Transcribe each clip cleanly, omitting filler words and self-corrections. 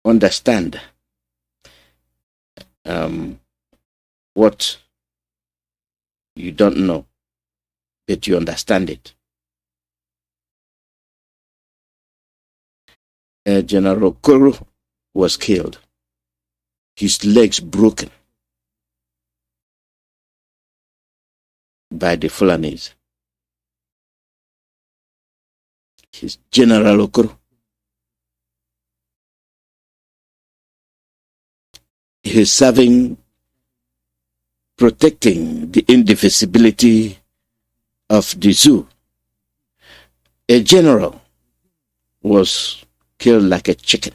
understand what you don't know, but you understand it. General Okoro was killed, his legs broken by the Fulanis. His General Okoro. He's serving, protecting the indivisibility of the zoo. A general was killed like a chicken.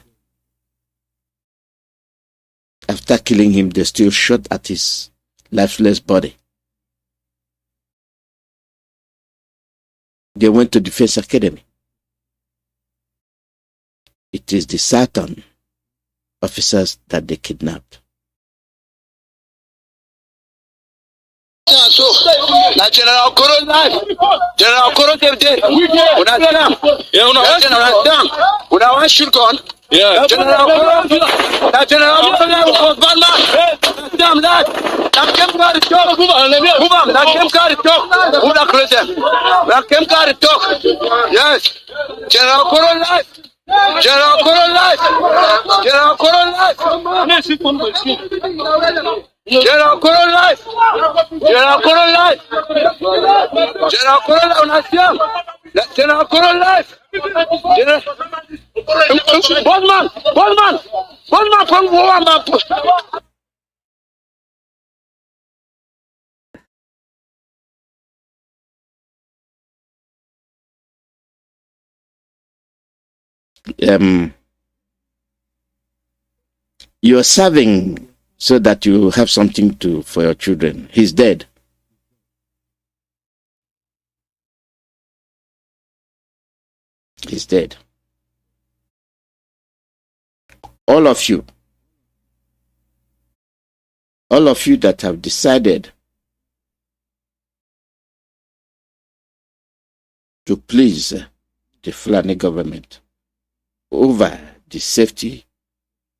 After killing him, they still shot at his lifeless body. They went to Defense Academy. It is the Saturn officers that they kidnapped. Na General Okoro life. General Okoro came there. Una Sam. Yeah, General Sam. Una one shoot gun. Yeah. General Okoro. Na General Okoro was bad man. Damn that. Na came car talk. Move on. Na came car talk. Una crazy. Na came car talk. Yes. General Okoro life. General Okoro life. General Okoro life. General Okoro life. General Okoro life. General Okoro life. General Okoro life. One man from Wamba. You're serving so that you have something to for your children. He's dead. He's dead. All of you that have decided to please the Fulani government over the safety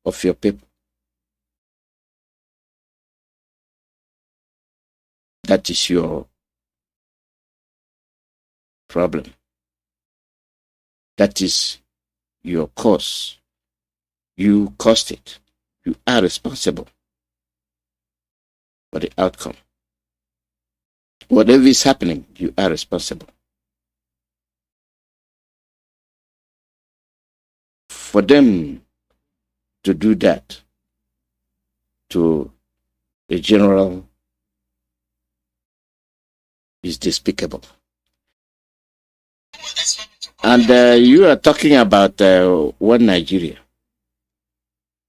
of your people, that is your problem. That is your cause. You caused it. You are responsible for the outcome. Whatever is happening, you are responsible. For them to do that to a general is despicable. And you are talking about one Nigeria.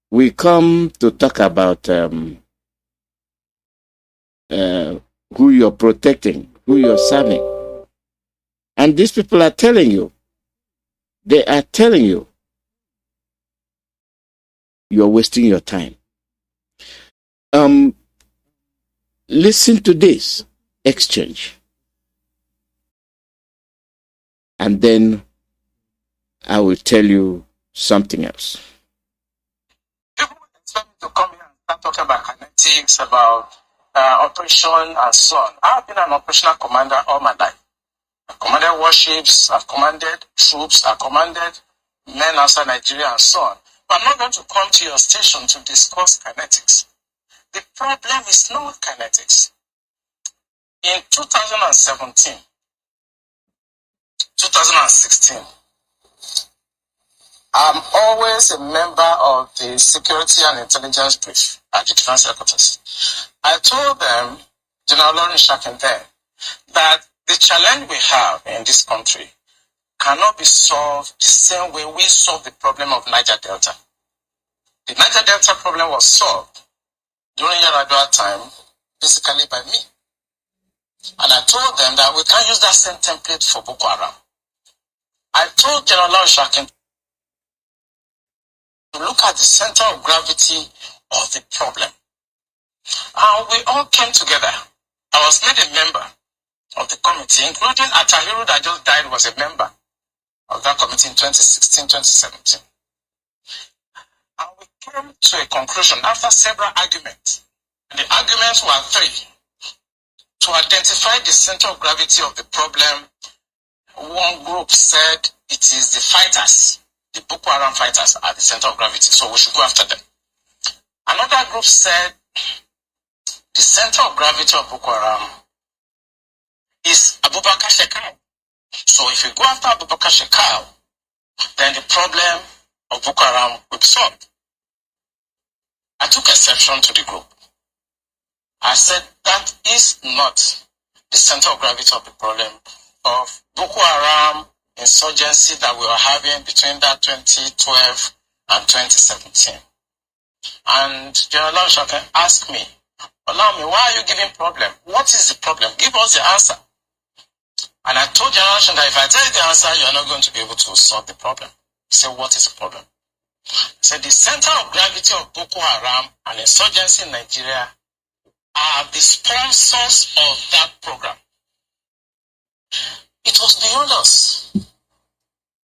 We come to talk about who you're protecting, who you're serving. And these people are telling you, they are telling you, you're wasting your time. Listen to this exchange. And then I will tell you something else. People expect me to come here and start talking about kinetics, about operation and so on. I've been an operational commander all my life. I've commanded warships, I've commanded troops, I've commanded men outside Nigeria and so on. But I'm not going to come to your station to discuss kinetics. The problem is not kinetics. In 2017, 2016, I'm always a member of the Security and Intelligence Brief at the Defense Headquarters. I told them, General Lauren Shakin then, that the challenge we have in this country cannot be solved the same way we solved the problem of Niger Delta. The Niger Delta problem was solved during Yar'Adua time, basically by me. And I told them that we can't use that same template for Boko Haram. I told General Lauren Shakin to look at the center of gravity of the problem. And we all came together. I was made a member of the committee, including Atahiru that just died was a member of that committee in 2016, 2017. And to a conclusion after several arguments. And the arguments were three. To identify the center of gravity of the problem, one group said it is the fighters, the Boko Haram fighters are the center of gravity, so we should go after them. Another group said the center of gravity of Boko Haram is Abubakar Shekau. So if you go after Abubakar Shekau, then the problem of Boko Haram will be solved. I took exception to the group. I said that is not the center of gravity of the problem of Boko Haram insurgency that we were having between that 2012 and 2017. And General Shaken asked me, allow me, why are you giving problem? What is the problem? Give us the answer. And I told General Shaken that if I tell you the answer, you are not going to be able to solve the problem. He said, what is the problem? He said, the center of gravity of Boko Haram and insurgency in Nigeria are the sponsors of that program. It was beyond us.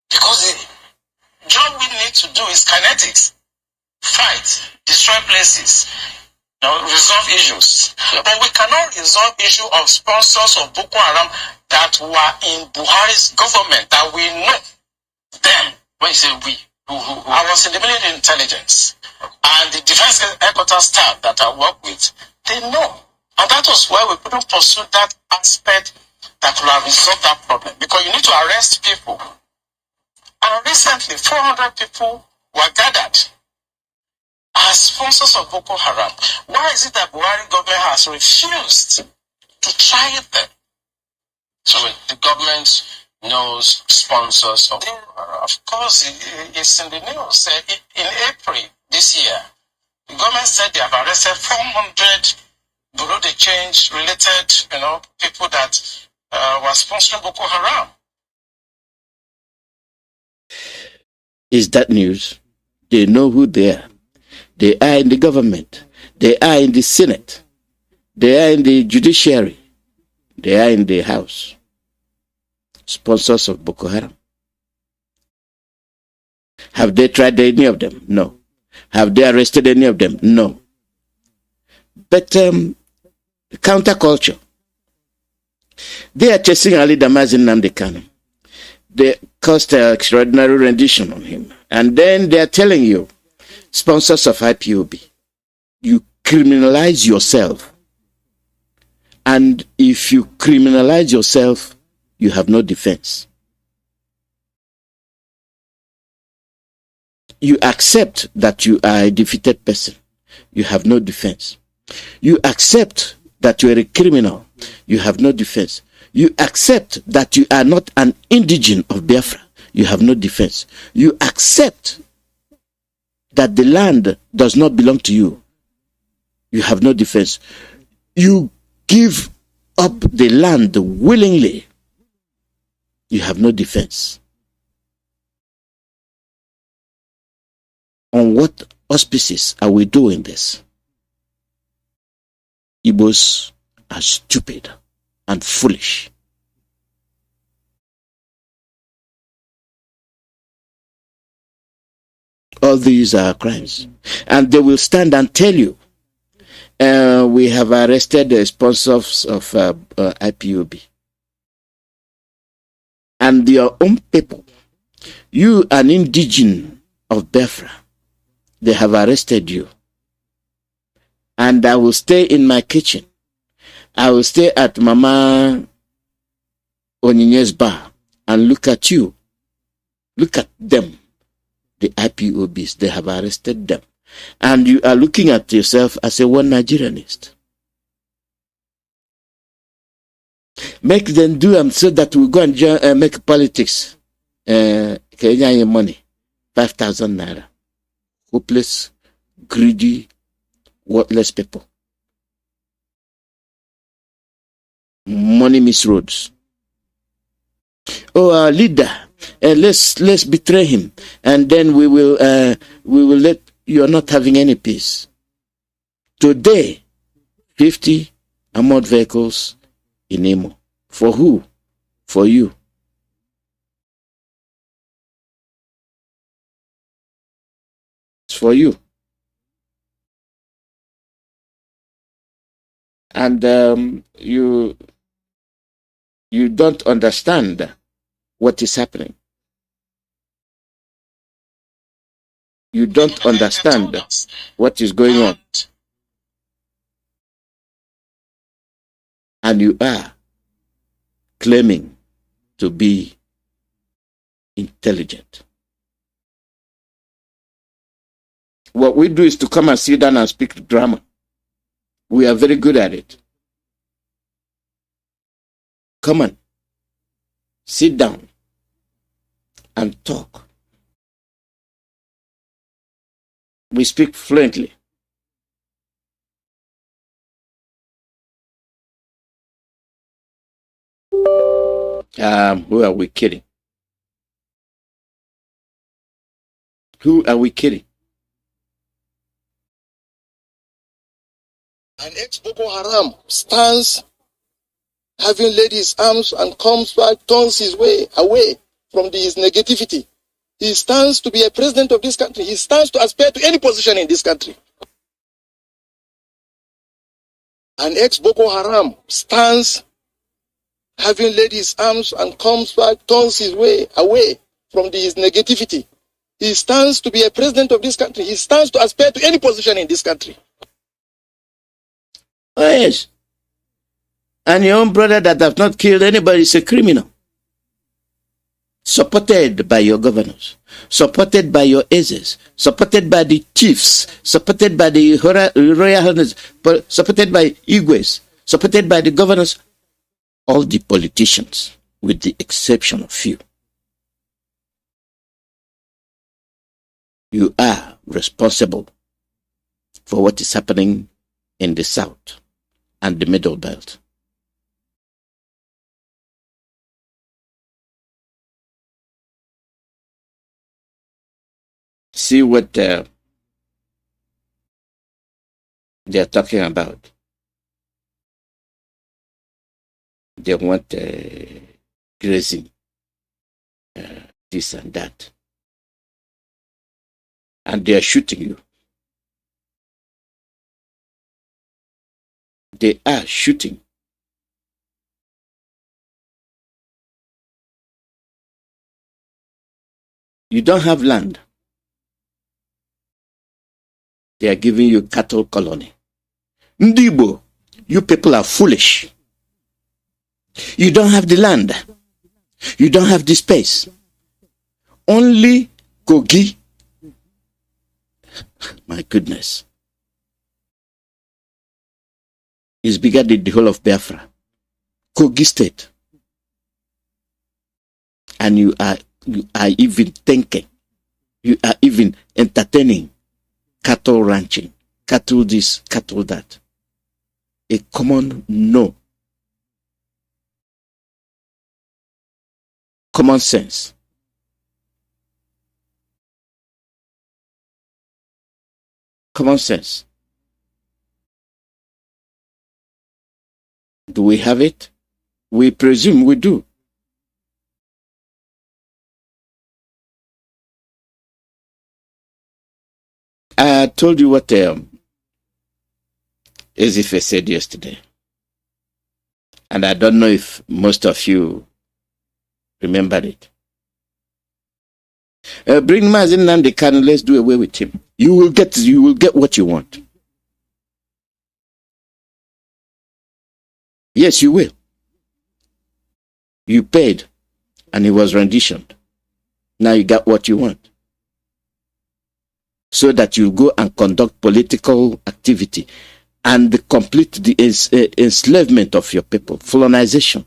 Because the job we need to do is kinetics. Fight, destroy places, resolve issues. But we cannot resolve issue of sponsors of Boko Haram that were in Buhari's government, that we know them. When you say we, I was in the military intelligence, and the defense headquarters staff that I work with, they know. And that was why we couldn't pursue that aspect that will have resolved that problem. Because you need to arrest people. And recently, 400 people were gathered as sponsors of Boko Haram. Why is it that Buhari government has refused to try them? So the government knows sponsors of Boko Haram. Of course, it's in the news. In April this year, the government said they have arrested 400 Bureau de Change related, people that were sponsoring Boko Haram. Is that news? They know who they are. They are in the government. They are in the Senate. They are in the judiciary. They are in the House. Sponsors of Boko Haram. Have they tried any of them? No. Have they arrested any of them? No. But counterculture. They are chasing Ali Damaz and Nnamdi Kanu. They caused an extraordinary rendition on him. And then they are telling you, sponsors of IPOB, you criminalize yourself. And if you criminalize yourself, you have no defense. You accept that you are a defeated person. You have no defense. You accept that you are a criminal. You have no defense. You accept that you are not an indigene of Biafra. You have no defense. You accept that the land does not belong to you. You have no defense. You give up the land willingly. You have no defense. On what auspices are we doing this? Igbos are stupid and foolish. All these are crimes. And they will stand and tell you, we have arrested the sponsors of IPOB. And your own people, you an indigene of Biafra, they have arrested you. And I will stay in my kitchen. I will stay at Mama Onyinye's bar and look at you. Look at them, the IPOBs. They have arrested them. And you are looking at yourself as a one Nigerianist. Make them do them so that we go and make politics. Kenya money. 5,000 naira. Hopeless, greedy, worthless people. Money misroads. Oh, our leader, let's betray him, and then we will let you are not having any peace. Today, 50 armored vehicles in Imo. For who? For you. It's for you. And you don't understand what is happening. You don't understand what is going on. And you are claiming to be intelligent. What we do is to come and sit down and speak grammar. We are very good at it. Come on. Sit down and talk. We speak fluently. Who are we kidding? Who are we kidding? An ex-Boko Haram stands having laid his arms and comes back, turns his way away from his negativity. He stands to be a president of this country. He stands to aspire to any position in this country. An ex-Boko Haram stands having laid his arms and comes back, turns his way away from his negativity. He stands to be a president of this country. He stands to aspire to any position in this country. Oh, yes. And your own brother that have not killed anybody is a criminal. Supported by your governors, supported by your aces, supported by the chiefs, supported by the royal highness, supported by Igwes, supported by the governors, all the politicians, with the exception of few. You are responsible for what is happening in the South and the Middle Belt. See what they are talking about. They want grazing, this and that. And they are shooting you. They are shooting. You don't have land. They are giving you cattle colony. Ndibo, you people are foolish. You don't have the land. You don't have the space. Only Kogi. My goodness. Is bigger than the whole of Biafra. Kogi state. And you are even thinking. You are even entertaining cattle ranching, cattle this, cattle that. A common no. Common sense. Common sense. Do we have it? We presume we do. I told you what Ezife said yesterday. And I don't know if most of you remembered it. Bring Mazi Nnamdi Kanu, let's do away with him. You will get what you want. Yes, you will. You paid and he was renditioned. Now you got what you want. So that you go and conduct political activity and complete the enslavement of your people, colonization.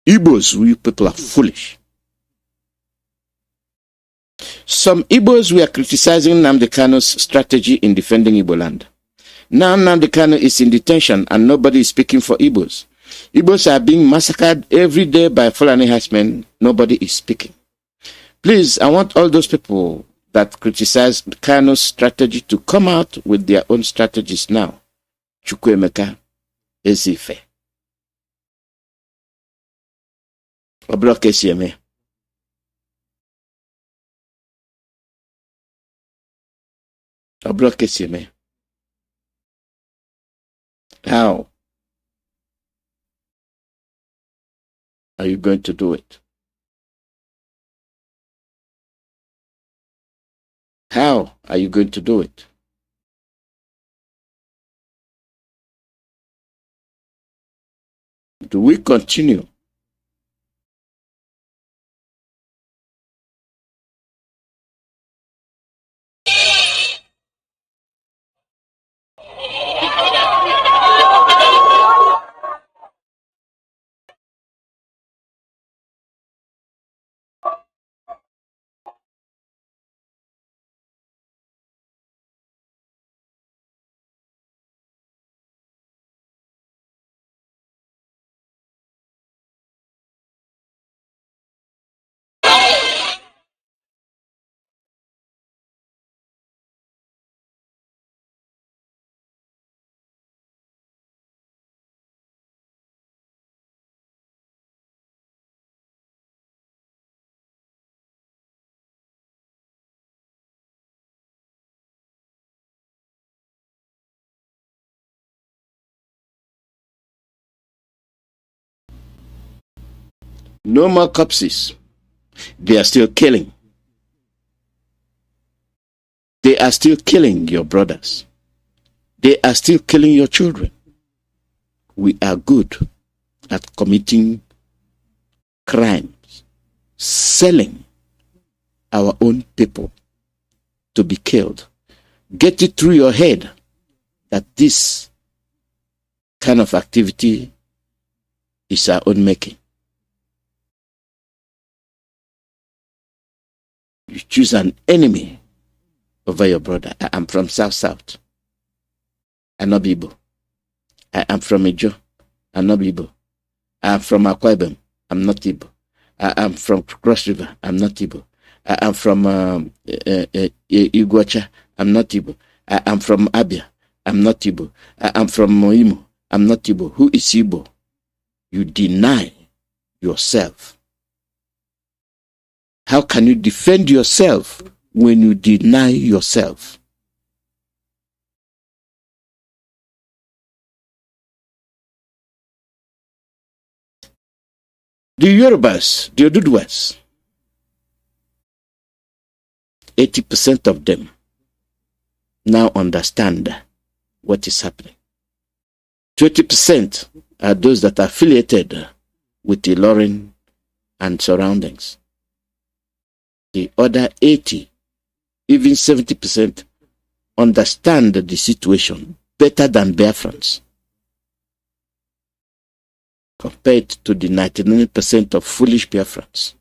Igbos, you people are foolish. Some Igbos were criticizing Nnamdi Kanu's strategy in defending Igbo land. Now Nnamdi Kanu is in detention and nobody is speaking for Igbos. Igbos are being massacred every day by Fulani herdsmen. Nobody is speaking. Please, I want all those people that criticize Kanu's strategy to come out with their own strategies now. Chukwuemeka Alozie. Obloke sieme. Obloke sieme. How are you going to do it? How are you going to do it? Do we continue no more corpses? They are still killing. They are still killing your brothers. They are still killing your children. We are good at committing crimes, selling our own people to be killed. Get it through your head that this kind of activity is our own making. You choose an enemy over your brother. I am from South. I'm not Igbo. I am from Ijo. I'm not Igbo. I am from Akwa Ibom. I'm not Igbo. I am from Cross River. I'm not Igbo. I am from Iguacha. I'm not Igbo. I am from Abia. I'm not Igbo. I am from Imo. I'm not Igbo. Who is Igbo? You deny yourself. How can you defend yourself when you deny yourself? The Yorubas, the Oduduwas, 80% of them now understand what is happening. 20% are those that are affiliated with the Ilorin and surroundings. The other 80, even 70%, understand the situation better than Biafrans, compared to the 99% of foolish Biafrans.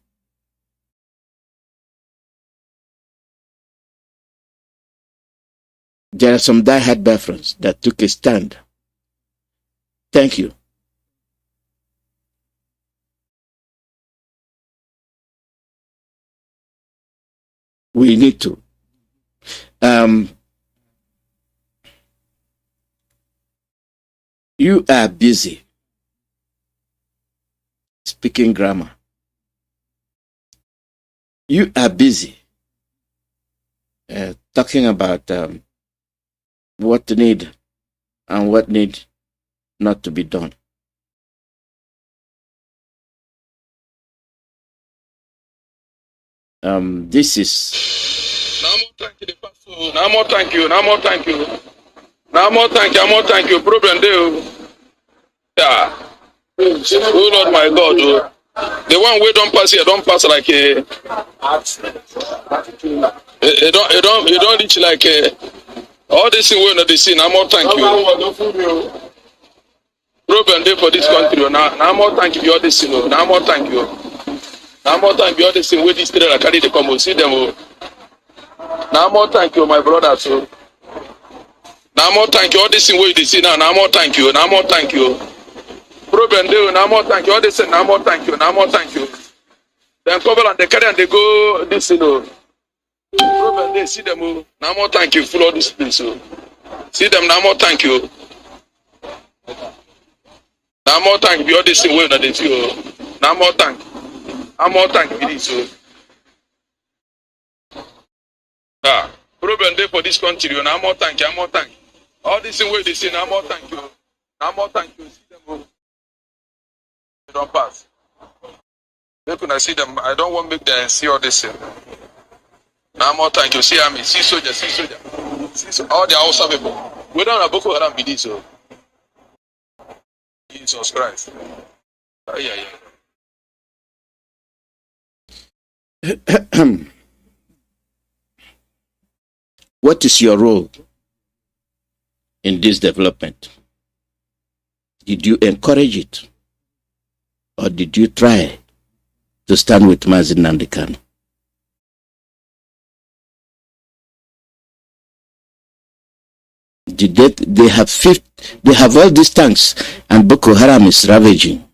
There are some die-hard Biafrans that took a stand. Thank you. We need to. You are busy speaking grammar. You are busy talking about what need and what need not to be done. This is. No more thank you. No more thank you. No more thank you. No more thank you. No more thank you. Problem there. Yeah. Oh Lord, my God. Oh. The one we don't pass here, don't pass like a. You don't reach like a. All this thing we not the see. No more thank you. Problem there for this country. No more thank you. All this thing. No more thank you. Now more thank you all this thing with this trailer carry the come see them. Now more thank you, my brother. So now more thank you all this thing with this see now. Now more thank you. Now more thank you. Problem there. Now more thank you all this thing. Now more thank you. Now more thank you. Then cover and they carry and they go this Problem they see them. Now more thank you. Full all this place. So see them. Now more thank you. Now more thank you all this thing with they see. Now more thank you. I'm more thank you. So, problem there for this country. I'm more thank you. I'm more thank you. All this in way they say, I'm more thank you. Now more time you see them go. They don't pass. They couldn't see them. I don't want to make them see all this. Now more time you see army, see soldier, see soldier. See all the Hausa people. We don't have Boko Haram be this. So. Jesus Christ. Yeah. What is your role in this development? Did you encourage it? Or did you try to stand with Mazi Nnamdi? They have all these tanks, and Boko Haram is ravaging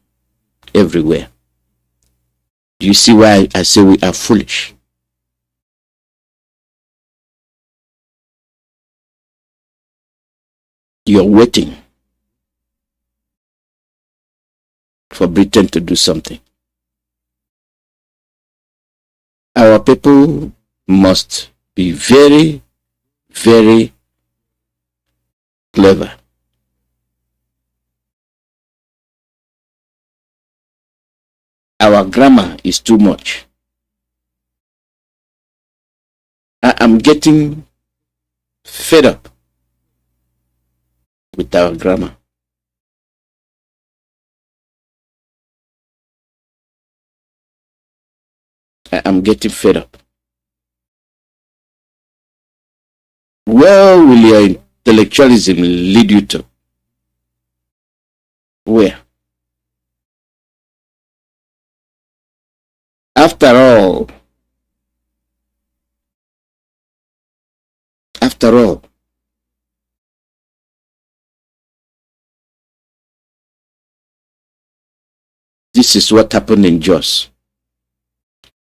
everywhere. Do you see why I say we are foolish? You're waiting for Britain to do something. Our people must be very, very clever. Our grammar is too much. I am getting fed up with our grammar. I am getting fed up. Where will your intellectualism lead you to? Where? After all, this is what happened in Jos.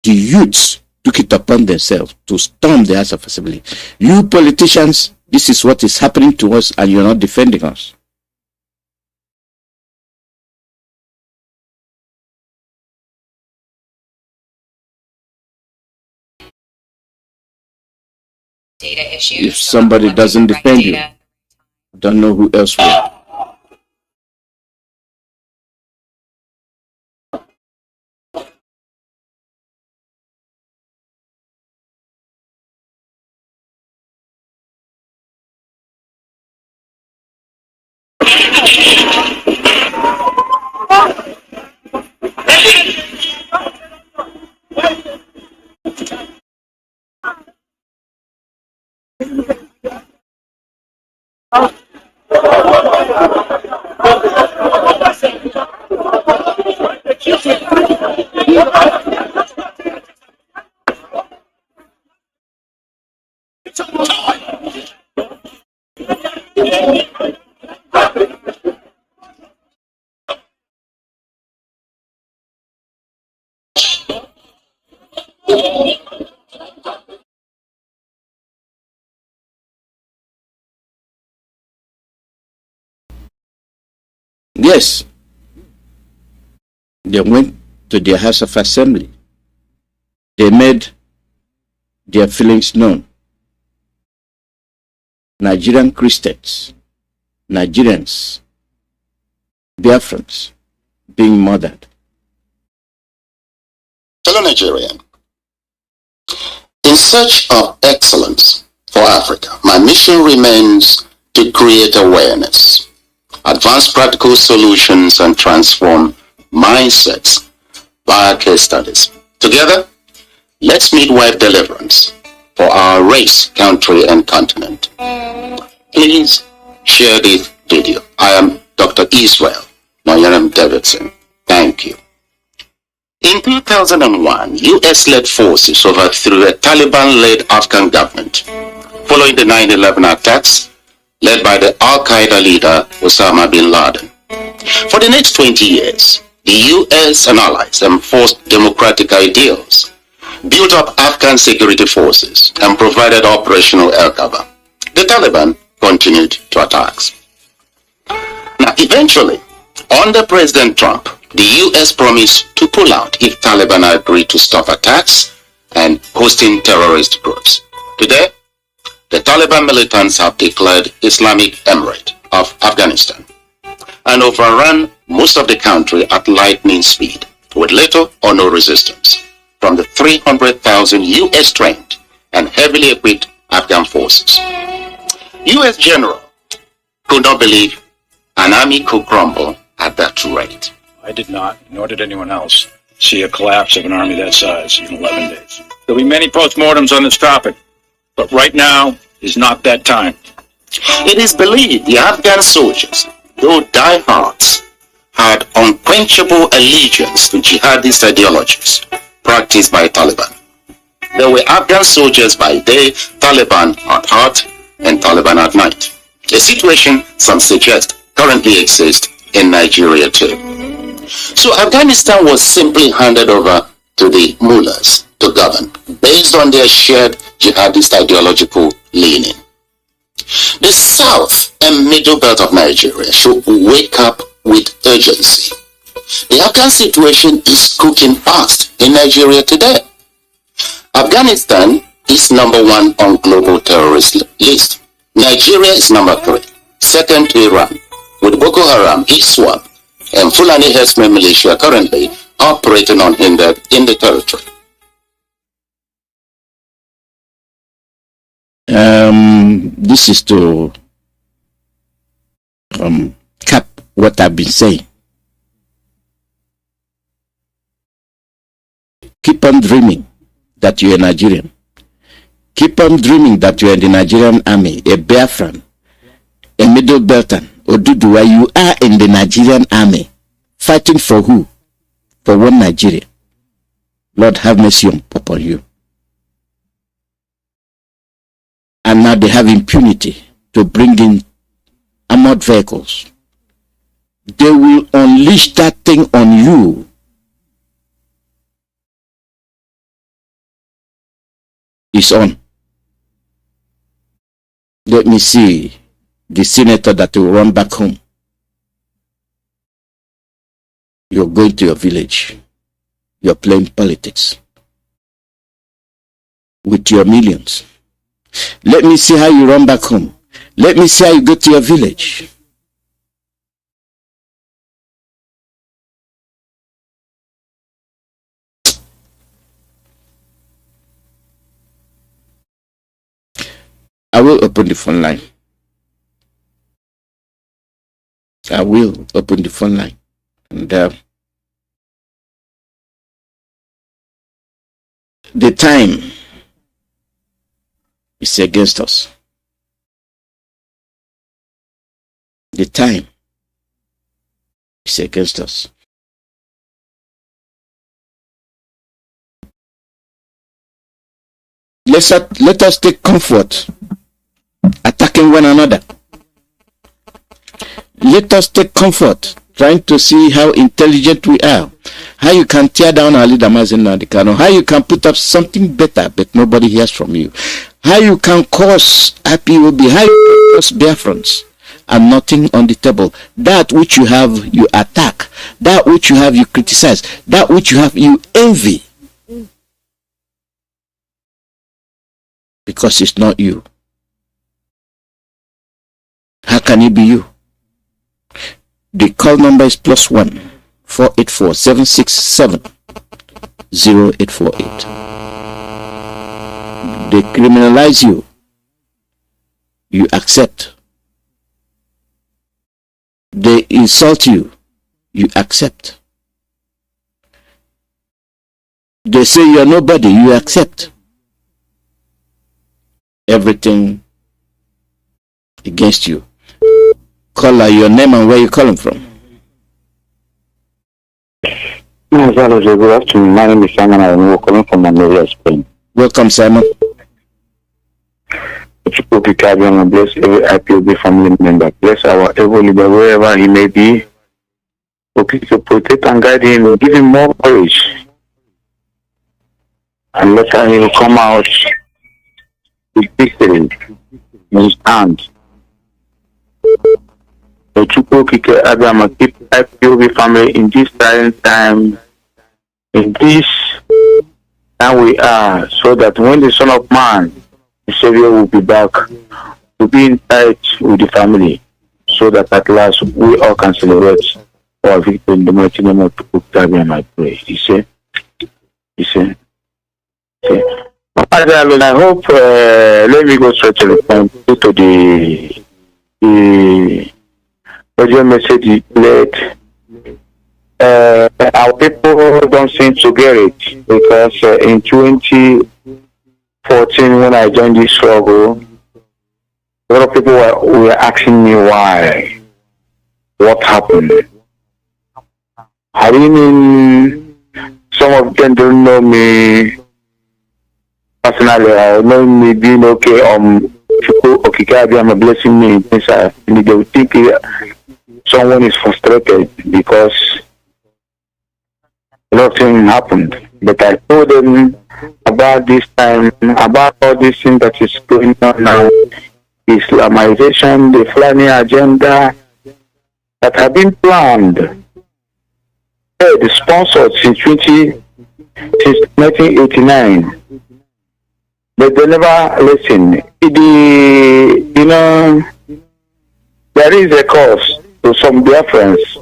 The youths took it upon themselves to storm the House of Assembly. You politicians, this is what is happening to us, and you're not defending us. Data issues. If somebody doesn't defend you, I don't know who else will. Yes, they went to their House of Assembly. They made their feelings known. Nigerian Christians, Nigerians, Biafrans being murdered. Fellow Nigerian, in search of excellence for Africa, my mission remains to create awareness, advance practical solutions, and transform mindsets via case studies. Together, let's midwife deliverance for our race, country, and continent. Please share this video. I am Dr. Israel Noyaram Davidson. Thank you. In 2001, US-led forces overthrew a Taliban-led Afghan government following the 9/11 attacks led by the Al-Qaeda leader Osama bin Laden. For the next 20 years, the US and allies enforced democratic ideals, built up Afghan security forces, and provided operational air cover. The Taliban continued to attacks. Now, eventually, under President Trump, the US promised to pull out if Taliban agreed to stop attacks and hosting terrorist groups. Today, the Taliban militants have declared Islamic Emirate of Afghanistan. and overran most of the country at lightning speed, with little or no resistance from the 300,000 U.S. trained and heavily equipped Afghan forces. U.S. general could not believe an army could crumble at that rate. I did not, nor did anyone else, see a collapse of an army that size in 11 days. There'll be many postmortems on this topic, but right now is not that time. It is believed the Afghan soldiers, though diehards, had unquenchable allegiance to jihadist ideologies practiced by Taliban. There were Afghan soldiers by day, Taliban at heart, and Taliban at night. A situation, some suggest, currently exists in Nigeria too. So Afghanistan was simply handed over to the mullahs to govern, based on their shared jihadist ideological leaning. The south and middle belt of Nigeria should wake up with urgency. The Afghan situation is cooking fast in Nigeria today. Afghanistan is number 1 on global terrorist list. Nigeria is number 3, second to Iran, with Boko Haram, ISWAP, and Fulani herdsmen militia currently operating unhindered in the territory. This is to cap what I've been saying. Keep on dreaming that you're a Nigerian. Keep on dreaming that you're in the Nigerian army, a Biafran, a Middle Beltan, Oduduwa. You are in the Nigerian army. Fighting for who? For one Nigeria. Lord have mercy upon you. And now they have impunity to bring in armored vehicles. They will unleash that thing on you. It's on. Let me see the senator that will run back home. You're going to your village. You're playing politics with your millions. Let me see how you run back home. Let me see how you go to your village. I will open the phone line. I will open the phone line. And the time is against us. The time is against us. Let us take comfort attacking one another. Let us take comfort trying to see how intelligent we are, how you can tear down our leader Mazi Kanu, how you can put up something better but nobody hears from you, how you can cause Ipob, how you can cause Biafrans, and nothing on the table. That which you have, you attack. That which you have, you criticize. That which you have, you envy. Because it's not you. How can it be you? The call number is +1 484 767 0848. They criminalize you. You accept. They insult you. You accept. They say you're nobody. You accept. Everything against you. Caller, your name and where you calling from? Mazi Alozie, good afternoon. My name is Simon. I'm calling from Manila, Spain. Welcome, Simon. Chukwuemeka Alozie, bless every Ipob family member. Bless our evil leader wherever he may be. Okay, to protect and guide him, give him more courage, and let him come out with victory in his hand. Chukwuemeka Alozie, keep Ipob family in this time, in this time we are, so that when the Son of Man, the Savior, will be back, to be in touch with the family, so that at last we all can celebrate our victory in the mighty name of Octavian, I pray. He said. I hope, let me go straight to the point, to the audio message you played. Our people don't seem to get it, because in 2014, when I joined this struggle, a lot of people were asking me why, what happened. I mean, some of them don't know me personally, or know me being okay, blessing me. They will think someone is frustrated because a lot of things happened. But I told them about this time, about all these things that is going on now, Islamization, the Fulani agenda that have been planned, the sponsored since 1989. But they never listen. There is a cause to some Biafrans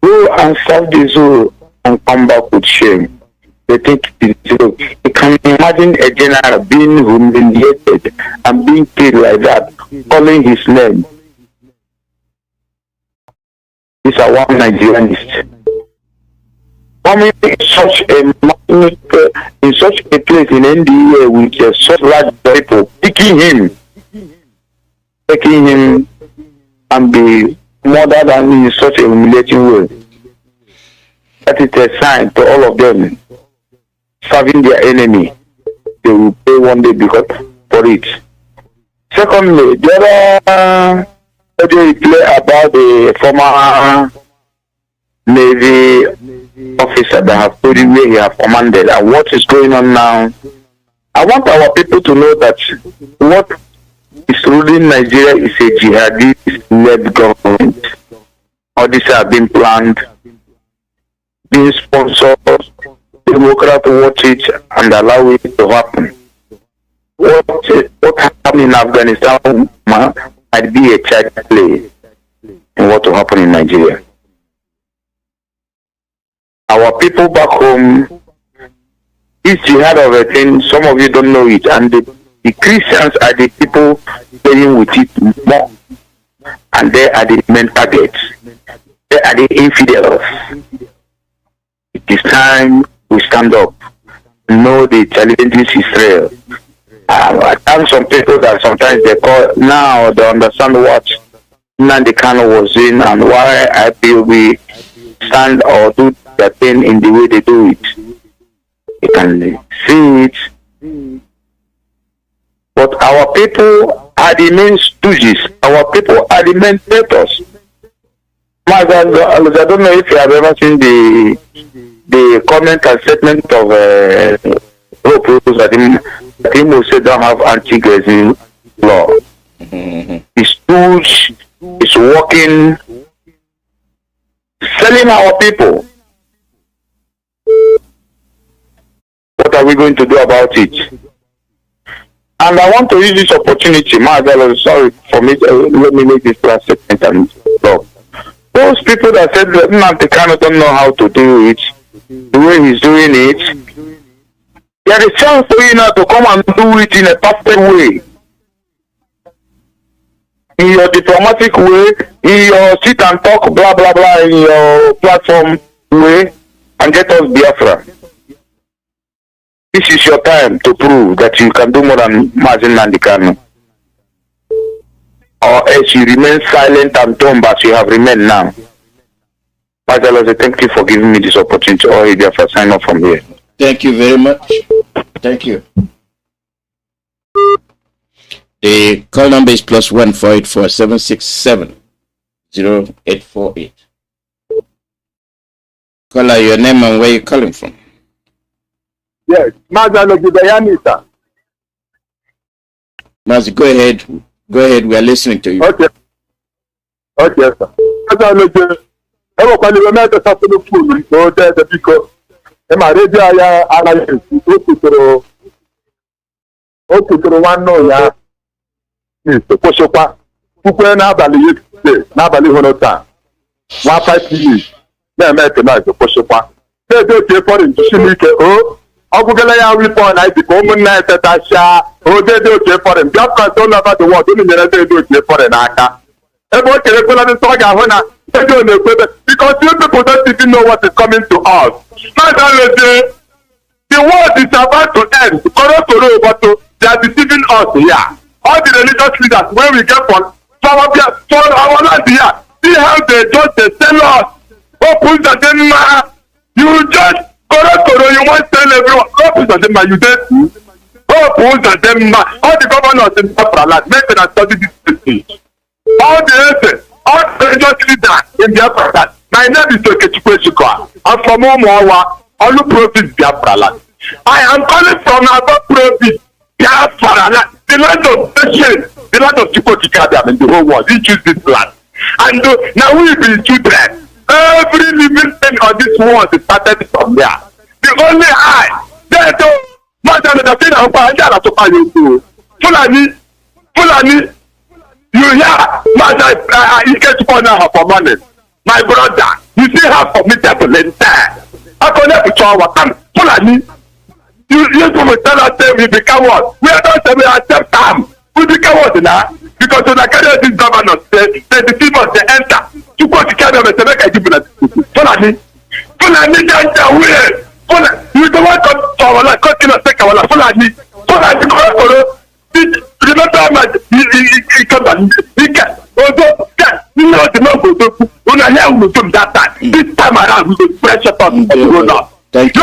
who and serve the zoo and come back with shame. They think it's joke. You can imagine a general being humiliated and being killed like that, calling his name. These are one Nigerianist. Coming in such a place in NDA with such large people, taking him and be murdered and in such a humiliating way. That is a sign to all of them serving their enemy. They will pay one day because for it. Secondly, the other audio you play about the former Navy officer that have told you where he have commanded and what is going on now. I want our people to know that what is ruling Nigeria is a jihadist-led government. All these have been planned, being sponsored. Democrats watch it and allow it to happen. What happened in Afghanistan might be a child play in what will happen in Nigeria. Our people back home, this jihad of a thing, some of you don't know it, and the Christians are the people playing with it more, and they are the main targets. They are the infidels. It is time we stand up, know the challenges Israel. I tell some people that sometimes they call, now they understand what Nnamdi Kanu was doing and why IPOB stand or do the thing in the way they do it. You can see it. But our people are the main stooges. Our people are the main traitors. I don't know if you have ever seen the comment and statement of Hope that he will say don't have anti-grazing law. The stooge is working, selling our people. What are we going to do about it? And I want to use this opportunity, sorry for me, let me make this last statement and stop. Those people that said that Nnamdi Kanu don't know how to do it, the way he's doing it, there is a chance for you now to come and do it in a perfect way. In your diplomatic way, in your sit and talk, blah, blah, blah, in your platform way, and get us Biafra. This is your time to prove that you can do more than Mazi Chukwuemeka. Or else you remain silent and dumb as you have remained now. Mazi Alozie, thank you for giving me this opportunity. Or Biafra, sign off from here. Thank you very much. Thank you. The call number is +1 484 767 0848. Caller, your name and where you calling from? Yes, Mazi Alozie, sir. Mazi, go ahead. Go ahead. We are listening to you. Okay. Okay, sir. Mazi Alozie, I will call you to start the food. So there's a because I'm ready. I one no ya. Mr. Koshopa. Who can have a Tuesday n'abalị hụrụ taa nwa 5 minutes na-eme tonight kwụsịkwa na-ede oche foreign jisi n'ike o ọgwụgala ya wipọ na iji ka ụmụnna ya tetachaa odede oche foreign Biafrans all over the world unu nyere dede oche foreign aka ebe o cherekwela ndị ọ ga-ahụ na ego na-ekwebe because you people don't even know what is coming to us. Mazi Alozie, the world is about to end. But they are deceiving us here. All the religious leaders, when we get for our land here, see how they just tell us, open the Denmark, you just, you want to tell everyone, open the Denmark, you did, open the Denmark, all the governors in Biafra land, make them study this thing. All the essence, all the religious leaders in Biafra land. My name is Chukwuemeka. I'm from Umuawa, Olu Province, Biafra land. I am calling from Aba Province, Biafra land, the land of patience, the land of Chukwuemeka in the whole world. We choose this land. And now we be children. Every living thing on this world is started from there. The only eye, there to Fulani, you hear Mazi for money. My brother, you see how formidable in there. I connect with our Fulani. You will tell us that we become what? We are not saying we accept them. We become what now? Because when I carry this governor, they deceive us, they enter. You go to Canada and make a difference. Fulani, don't away. You don't want to our life, continue to take our life. Fulani, remember my he can. You know the number that time. This time around we will pressure on the road now. Thank you.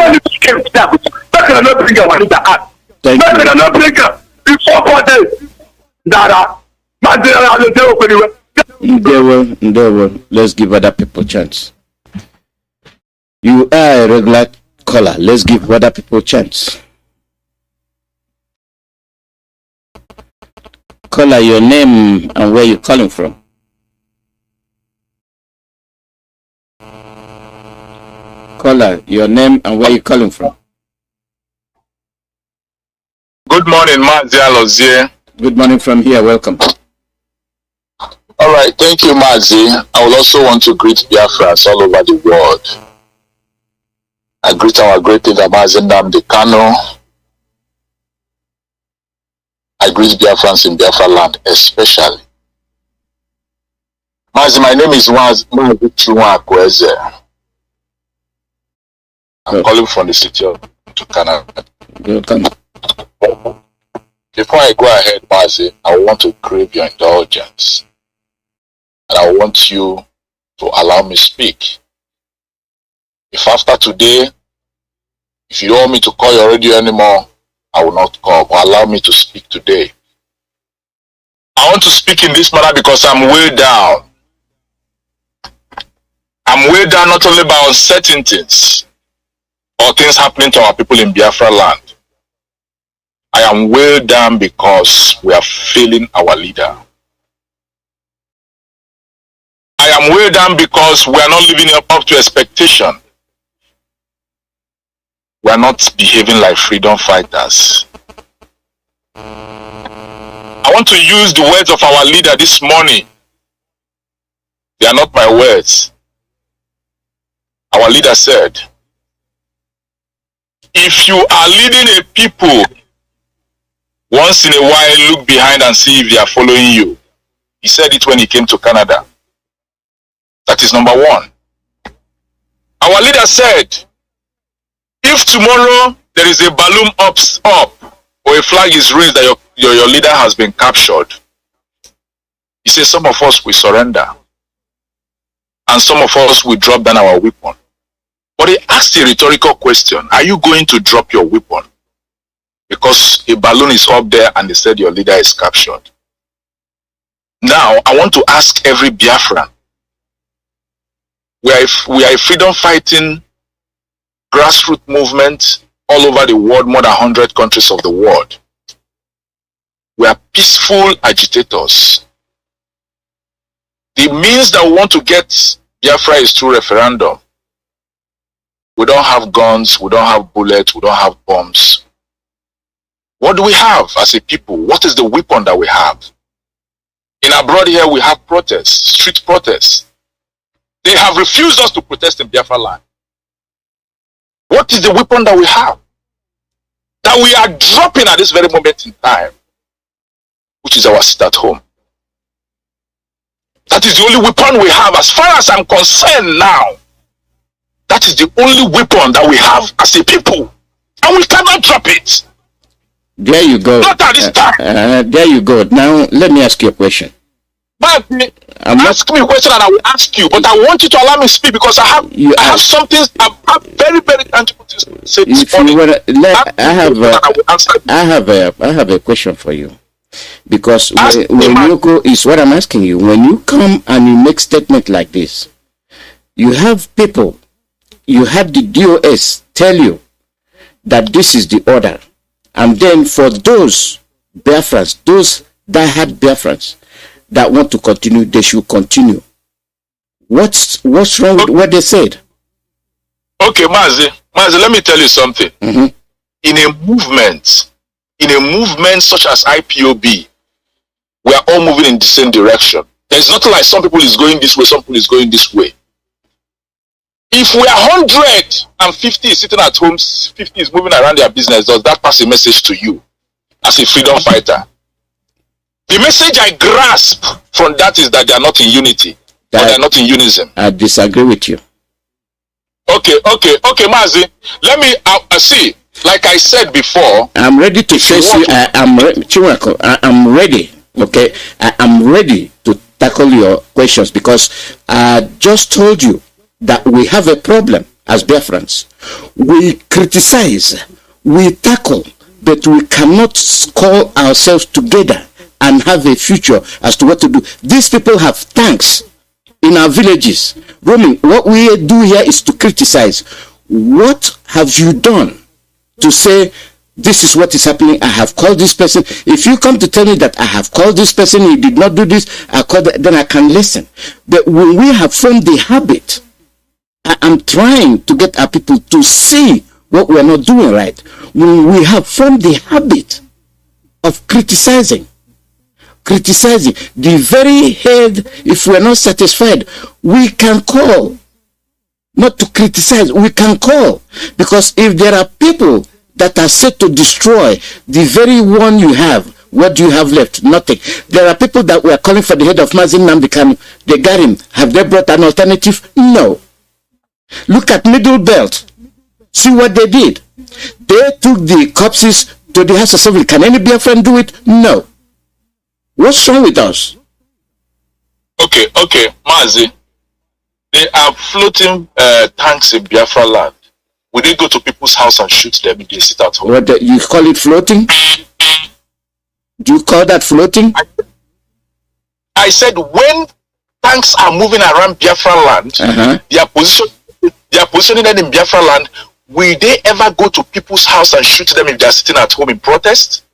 That cannot bring a one in the act. That cannot bring a before 4 days. Dara, they will. Let's give other people a chance. You are a regular caller. Let's give other people a chance. Caller, your name and where you're calling from. Caller, your name and where you're calling from. Good morning, Mazi Alozie. Good morning from here. Welcome. All right, thank you, Mazi. I would also want to greet Biafrans all over the world. I greet our great leader, Nnamdi Kanu. I greet Biafrans in Biafra land, especially. Mazi, my name is Mazi Chukwuemeka. I'm calling from the city of Canada. Welcome. Before I go ahead, Mazi, I want to crave your indulgence. And I want you to allow me speak. If after today, if you don't want me to call your radio anymore, I will not call, but allow me to speak today. I want to speak in this manner because I'm way down. I'm way down not only by uncertainties or things happening to our people in Biafra land. I am way down because we are failing our leader. I am way down because we are not living up to expectation. We are not behaving like freedom fighters. I want to use the words of our leader this morning. They are not my words. Our leader said, if you are leading a people, once in a while look behind and see if they are following you. He said it when he came to Canada. That is number one. Our leader said, if tomorrow there is a balloon up or a flag is raised that your leader has been captured, he says some of us will surrender and some of us will drop down our weapon. But he asked a rhetorical question, are you going to drop your weapon? Because a balloon is up there and they said your leader is captured. Now, I want to ask every Biafran, we are a freedom fighting grassroots movement all over the world, more than 100 countries of the world. We are peaceful agitators. The means that we want to get Biafra is through referendum. We don't have guns, we don't have bullets, we don't have bombs. What do we have as a people? What is the weapon that we have? A In abroad here, we have protests, street protests. They have refused us to protest in Biafra land. What is the weapon that we have? That we are dropping at this very moment in time, which is our sit at home. That is the only weapon we have as far as I'm concerned now. That is the only weapon that we have as a people. And we cannot drop it. There you go. Not at this time. There you go. Now, let me ask you a question. But ask me a question and I will ask you. But I want you to allow me to speak because I have something, I have very, very tangible to say this morning. I have a question for you. Because when you go, is what I'm asking you. When you come and you make statement like this, you have people, you had the DOS tell you that this is the order. And then for those Biafrans, those diehard Biafrans that want to continue, they should continue. What's wrong with what they said? Okay, Mazi, let me tell you something. Mm-hmm. In a movement such as IPOB, we are all moving in the same direction. There's nothing like some people is going this way, some people is going this way. If we are 150 sitting at home, 50 is moving around their business, does that pass a message to you as a freedom fighter? The message I grasp from that is that they are not in unity. Or they are not in unison. I disagree with you. Okay, Mazi. Let me see. Like I said before, I'm ready to face you. I'm ready. Okay, I'm ready to tackle your questions because I just told you that we have a problem as Biafrans. We criticize, we tackle, but we cannot call ourselves together and have a future as to what to do. These people have tanks in our villages roaming. What we do here is to criticize. What have you done to say this is what is happening? I have called this person. If you come to tell me that I have called this person, he did not do this, then I can listen. But when we have formed the habit, I am trying to get our people to see what we are not doing right. When we have formed the habit of criticizing the very head, if we are not satisfied, we can call. Not to criticize, we can call. Because if there are people that are set to destroy the very one you have, what do you have left? Nothing. There are people that were calling for the head of Mazi Nnamdi. They got him. Have they brought an alternative? No. Look at Middle Belt. See what they did. They took the corpses to the House of Assembly. Can any Biafran do it? No. What's wrong with us? Okay, Mazi. They are floating tanks in Biafra land. Will they go to people's house and shoot them if they sit at home? What, you call it floating? Do you call that floating? I said when tanks are moving around Biafra land, they are positioning them in Biafra land. Will they ever go to people's house and shoot them if they are sitting at home in protest?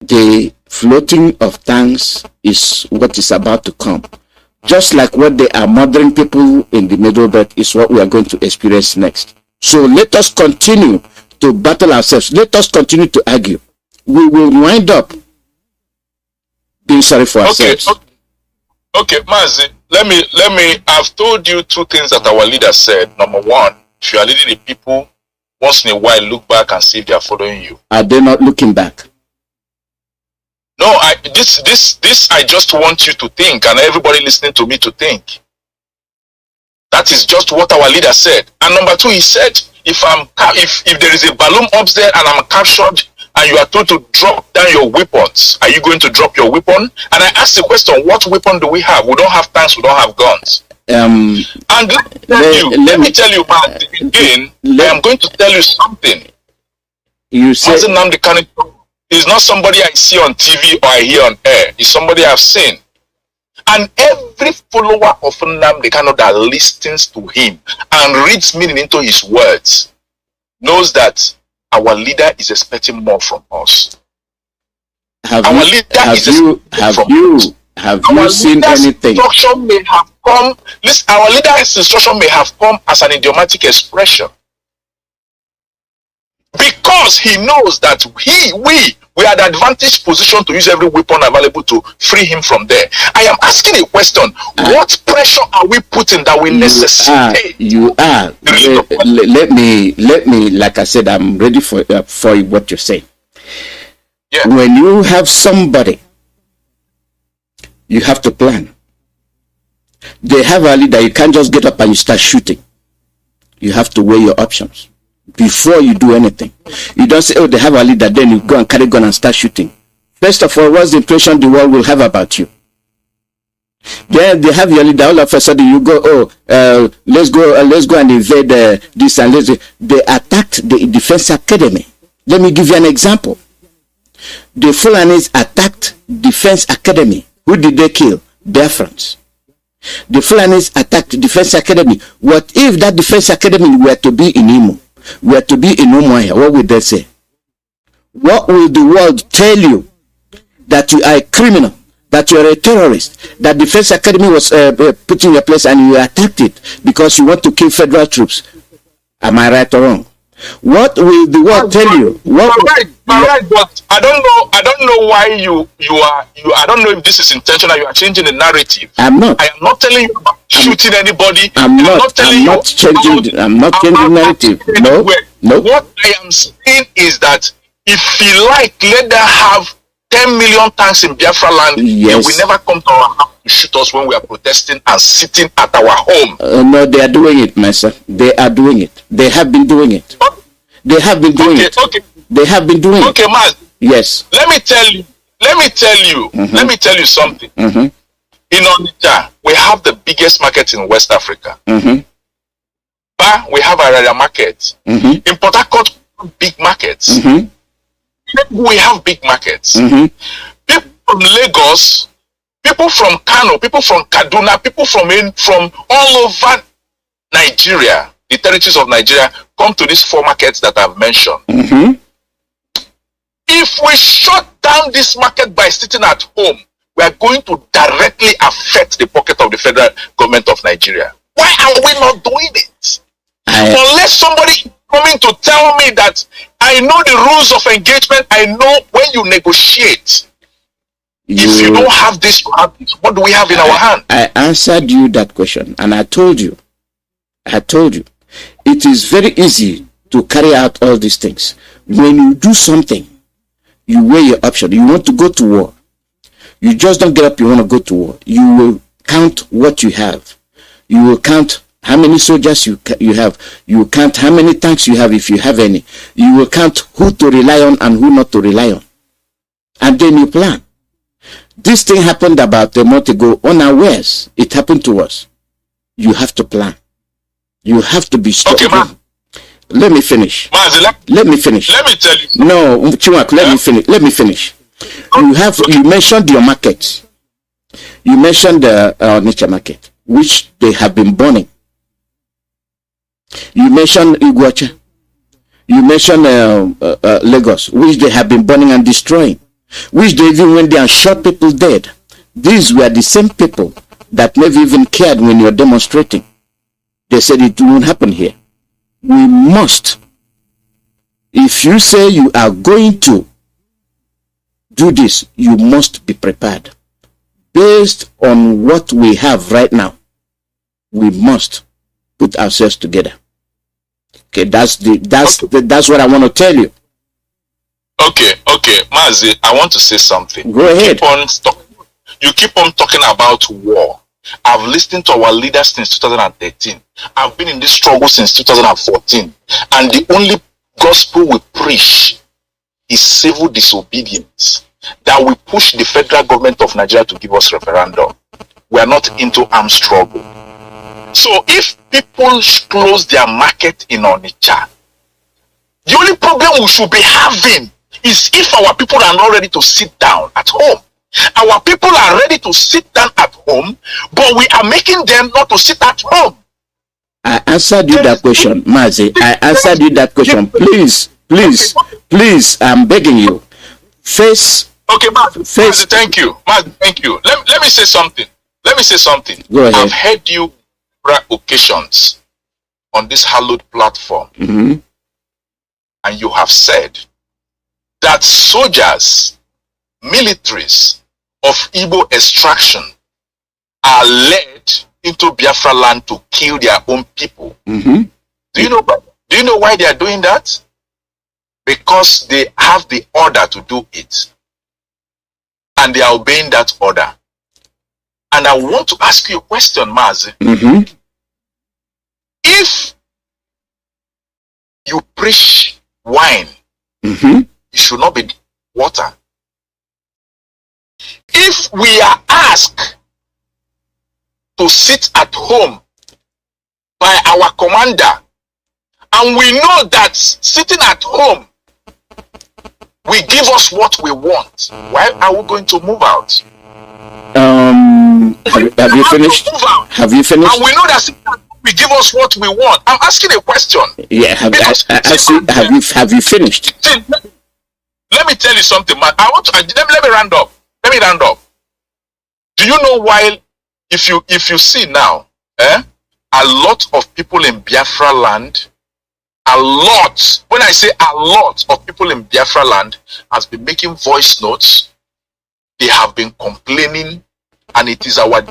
The floating of tanks is what is about to come. Just like what they are murdering people in the Middle Belt is what we are going to experience next. So let us continue to battle ourselves. Let us continue to argue. We will wind up being sorry for ourselves. Okay, Mazi, let me, I've told you two things that our leader said. Number one, if you are leading the people, once in a while, look back and see if they are following you. Are they not looking back? No, this I just want you to think, and everybody listening to me to think. That is just what our leader said. And number two, he said, if there is a balloon up there and I'm captured and you are told to drop down your weapons, are you going to drop your weapon? And I asked the question, what weapon do we have? We don't have tanks, we don't have guns. And let me tell you, man, again, I am going to tell you something. You said Nnamdi Kanu is not somebody I see on TV or I hear on air. It's somebody I've seen. And every follower of Nnamdi Kanu that listens to him and reads meaning into his words knows that our leader is expecting more from us. Have you seen anything? Instruction may have come. Listen, our leader's instruction may have come as an idiomatic expression. Because he knows that we we are the advantaged position to use every weapon available to free him from there. I am asking a question. What pressure are we putting that we necessitate? You are. Let me, like I said, I'm ready for what you're saying. Yeah. When you have somebody, you have to plan. They have a leader. You can't just get up and you start shooting. You have to weigh your options before you do anything. You don't say, oh, they have a leader, then you go and carry a gun and start shooting. First of all, what's the impression the world will have about you? Then they have your leader, all of a sudden you go, oh, let's go and invade this and they attacked the Defense Academy. Let me give you an example. The Fulanis attacked Defense Academy. Who did they kill? Biafrans. The Fulanis attacked Defense Academy. What if that Defense Academy were to be in Imo? Were to be in Umuahia? What would they say? What will the world tell you? That you are a criminal, that you are a terrorist, that Defense Academy was put in your place and you attacked it because you want to kill federal troops. Am I right or wrong? What will the world tell you? Right, but I don't know why you are I don't know if this is intentional. You are changing the narrative. I'm not. I am not telling you about shooting anybody. I'm not changing the narrative. No. What I am saying is that if you like, let them have 10 million tanks in Biafra land. Yes. They will never come to our house to shoot us when we are protesting and sitting at our home. No, they are doing it, my son. They are doing it. They have been doing it. They have been doing it. Okay. They have been doing it. Okay, Maz. Yes. Let me tell you something. Mm-hmm. In Onitsha, we have the biggest market in West Africa. Mm-hmm. But we have a rare market. Mm-hmm. In Port Harcourt, big markets. Mm-hmm. We have big markets. Mm-hmm. People from Lagos, people from Kanu, people from Kaduna, people from all over Nigeria, the territories of Nigeria, come to these 4 markets that I've mentioned. Mm-hmm. If we shut down this market by sitting at home, we are going to directly affect the pocket of the federal government of Nigeria. Why are we not doing it? Unless somebody coming to tell me that I know the rules of engagement, I know when you negotiate. If you don't have this, what do we have in our hand? I answered you that question, and I told you, it is very easy to carry out all these things. When you do something, you weigh your option. You want to go to war. You just don't get up, you want to go to war. You will count what you have. You will count how many soldiers you have. You will count how many tanks you have, if you have any. You will count who to rely on and who not to rely on. And then you plan. This thing happened about a month ago unawares. It happened to us. You have to plan. You have to be strong. Okay, man. Let me finish. Let me finish. Let me tell you. No, Chiwak, let me finish. You mentioned your markets. You mentioned the nature market, which they have been burning. You mentioned Iguacha. You mentioned Lagos, which they have been burning and destroying, which they even went there and shot people dead. These were the same people that never even cared when you're demonstrating. They said it won't happen here. We must. If you say you are going to do this, you must be prepared. Based on what we have right now, we must put ourselves together. Okay, that's what I want to tell you. Okay, Mazi, I want to say something. Go ahead. You keep on talking about war. I've listened to our leaders since 2013. I've been in this struggle since 2014. And the only gospel we preach is civil disobedience. That we push the federal government of Nigeria to give us referendum. We are not into armed struggle. So if people close their market in Onitsha, the only problem we should be having is if our people are not ready to sit down at home. Our people are ready to sit down at home, but we are making them not to sit at home. I answered you that question, Mazi. I answered you that question. Please, I'm begging you. Okay, Mazi, thank you. Mazi, thank you. Let me say something. Go ahead. I've heard you on occasions on this hallowed platform, mm-hmm. and you have said that soldiers, militaries of Igbo extraction are led into Biafra land to kill their own people. Mm-hmm. Do you know why they are doing that? Because they have the order to do it. And they are obeying that order. And I want to ask you a question, Mazi. Mm-hmm. If you preach wine, mm-hmm. it should not be water. If we are asked to sit at home by our commander, and we know that sitting at home will give us what we want, why are we going to move out? Have you finished? Have you finished? And we know that sitting at home will give us what we want. I'm asking a question. Yeah, have you finished? See, let me tell you something, man. Let me round up. Let me round up. Do you know why? If you see now, a lot of people in Biafra land, a lot, when I say a lot of people in Biafra land has been making voice notes. They have been complaining, and it is our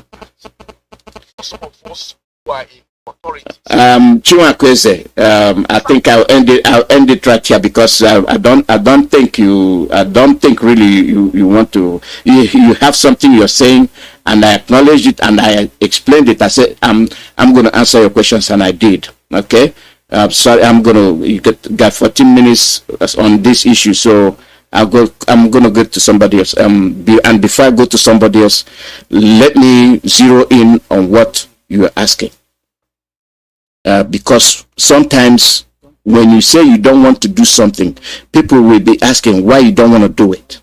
some of us who are in authority. Chukwuemeka, I think I'll end it right here, because I don't think really you want to. You have something you're saying, and I acknowledged it and I explained it. I said I'm going to answer your questions, and I did. Okay. Sorry, you got 14 minutes on this issue, so I'm going to go to somebody else. And before I go to somebody else, let me zero in on what you are asking. Because sometimes when you say you don't want to do something, people will be asking why you don't want to do it.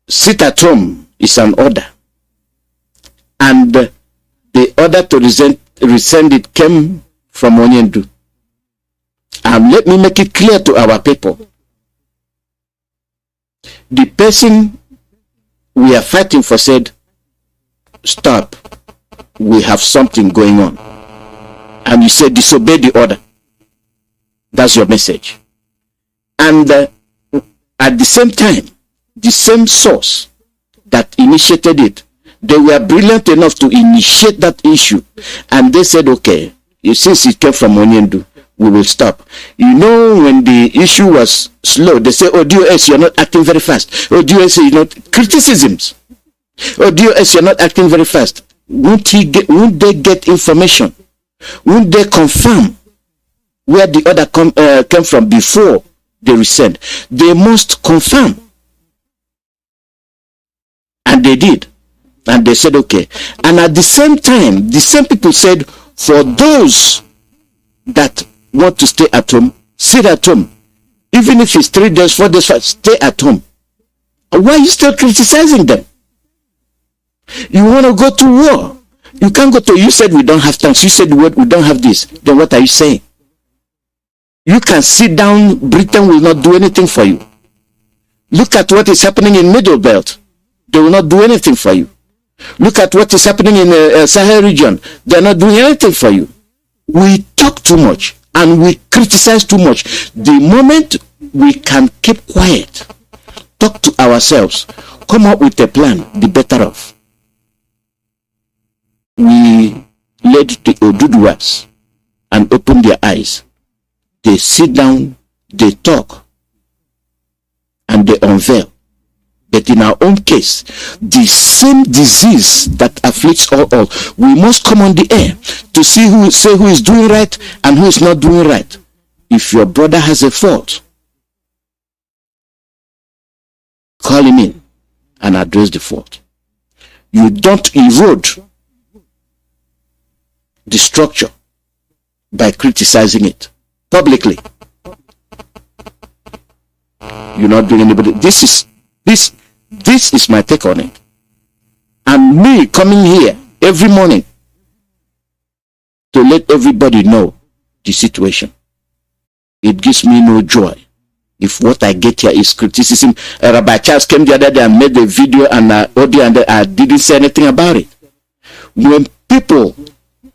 Sit at home is an order, and the order to rescind it came from Onyendu. And let me make it clear to our people. The person we are fighting for said, stop, we have something going on. And you say, disobey the order. That's your message. And at the same time, the same source that initiated it, they were brilliant enough to initiate that issue. And they said, okay, since it came from Onyendu, we will stop. You know, when the issue was slow, they say, oh, DOS, you're not acting very fast. Oh, DOS, you're not, criticisms. Oh, DOS, you're not acting very fast. Won't they get information? Won't they confirm where the order came from before they rescind? They must confirm. And they did. And they said, okay. And at the same time, the same people said, for those that want to stay at home, sit at home. Even if it's 3 days, 4 days, stay at home. Why are you still criticizing them? You want to go to war. You can't go to, you said we don't have tanks. You said we don't have this. Then what are you saying? You can sit down. Britain will not do anything for you. Look at what is happening in Middle Belt. They will not do anything for you. Look at what is happening in the Sahel region. They are not doing anything for you. We talk too much and we criticize too much. The moment we can keep quiet, talk to ourselves, come up with a plan, the better off. We led the Oduduwas and open their eyes. They sit down, they talk, and they unveil. But in our own case, the same disease that afflicts all, we must come on the air to see who is doing right and who is not doing right. If your brother has a fault, call him in and address the fault. You don't erode the structure by criticizing it publicly. You're not doing anybody. This is my take on it. And me coming here every morning to let everybody know the situation, it gives me no joy if what I get here is criticism. Rabbi Charles came the other day and made a video and audio, and I didn't say anything about it. When people,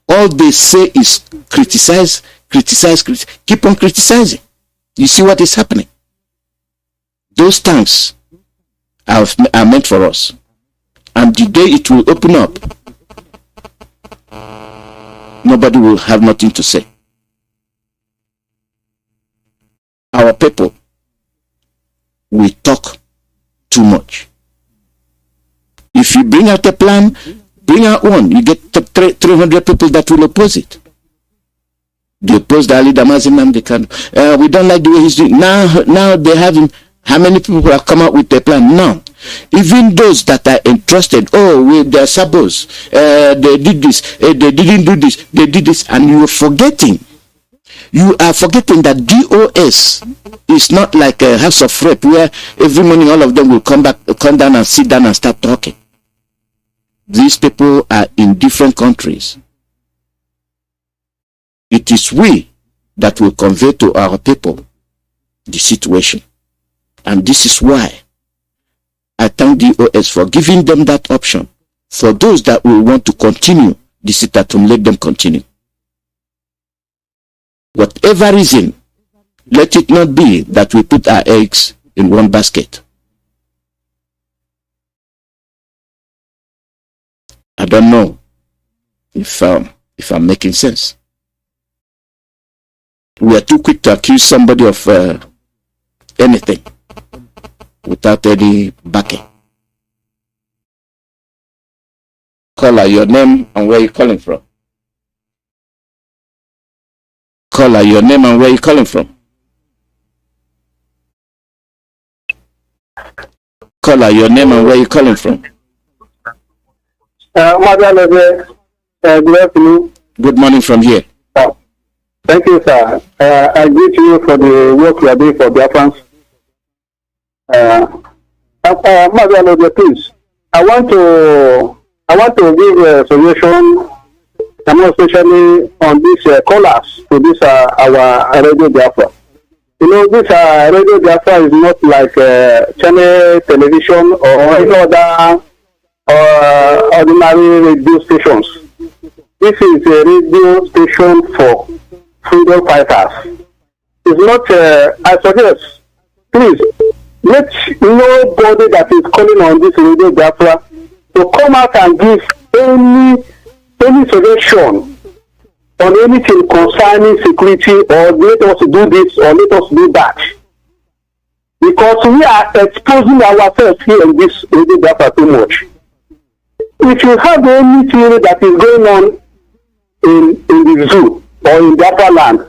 all they say is criticize, keep on criticizing. You see what is happening. Those tanks are meant for us. And the day it will open up, nobody will have nothing to say. Our people, we talk too much. If you bring out a plan, bring out one, you get 300 people that will oppose it. They oppose the leader Nnamdi Kanu. We don't like the way he's doing. Now they have him. How many people have come out with a plan? No. Even those that are entrusted, they're sabos. They did this. They didn't do this. They did this. And you are forgetting that DOS is not like a house of rep where every morning all of them will come down and sit down and start talking. These people are in different countries. It is we that will convey to our people the situation. And this is why I thank DOS for giving them that option. For those that will want to continue the sit-at-home, let them continue. Whatever reason, let it not be that we put our eggs in one basket. I don't know if I'm making sense. We are too quick to accuse somebody of anything without any backing. Caller, your name and where you calling from. Caller, your name and where you calling from. Caller, your name and where you calling from. Mazi Alozie, good afternoon. Good morning from here. Thank you, sir. I greet you for the work you are doing for Biafrans. Mazi Alozie, please. I want to give a solution, and more especially on these callers to this our Radio Biafra. You know, this Radio Biafra is not like channel television or any other ordinary radio stations. This is a radio station for freedom fighters. It's not, I suggest, please, let nobody that is calling on this Radio Biafra to come out and give any suggestion on anything concerning security, or let us do this or let us do that. Because we are exposing ourselves here in this Radio Biafra too much. If you have any theory that is going on in the zoo or in Biafra land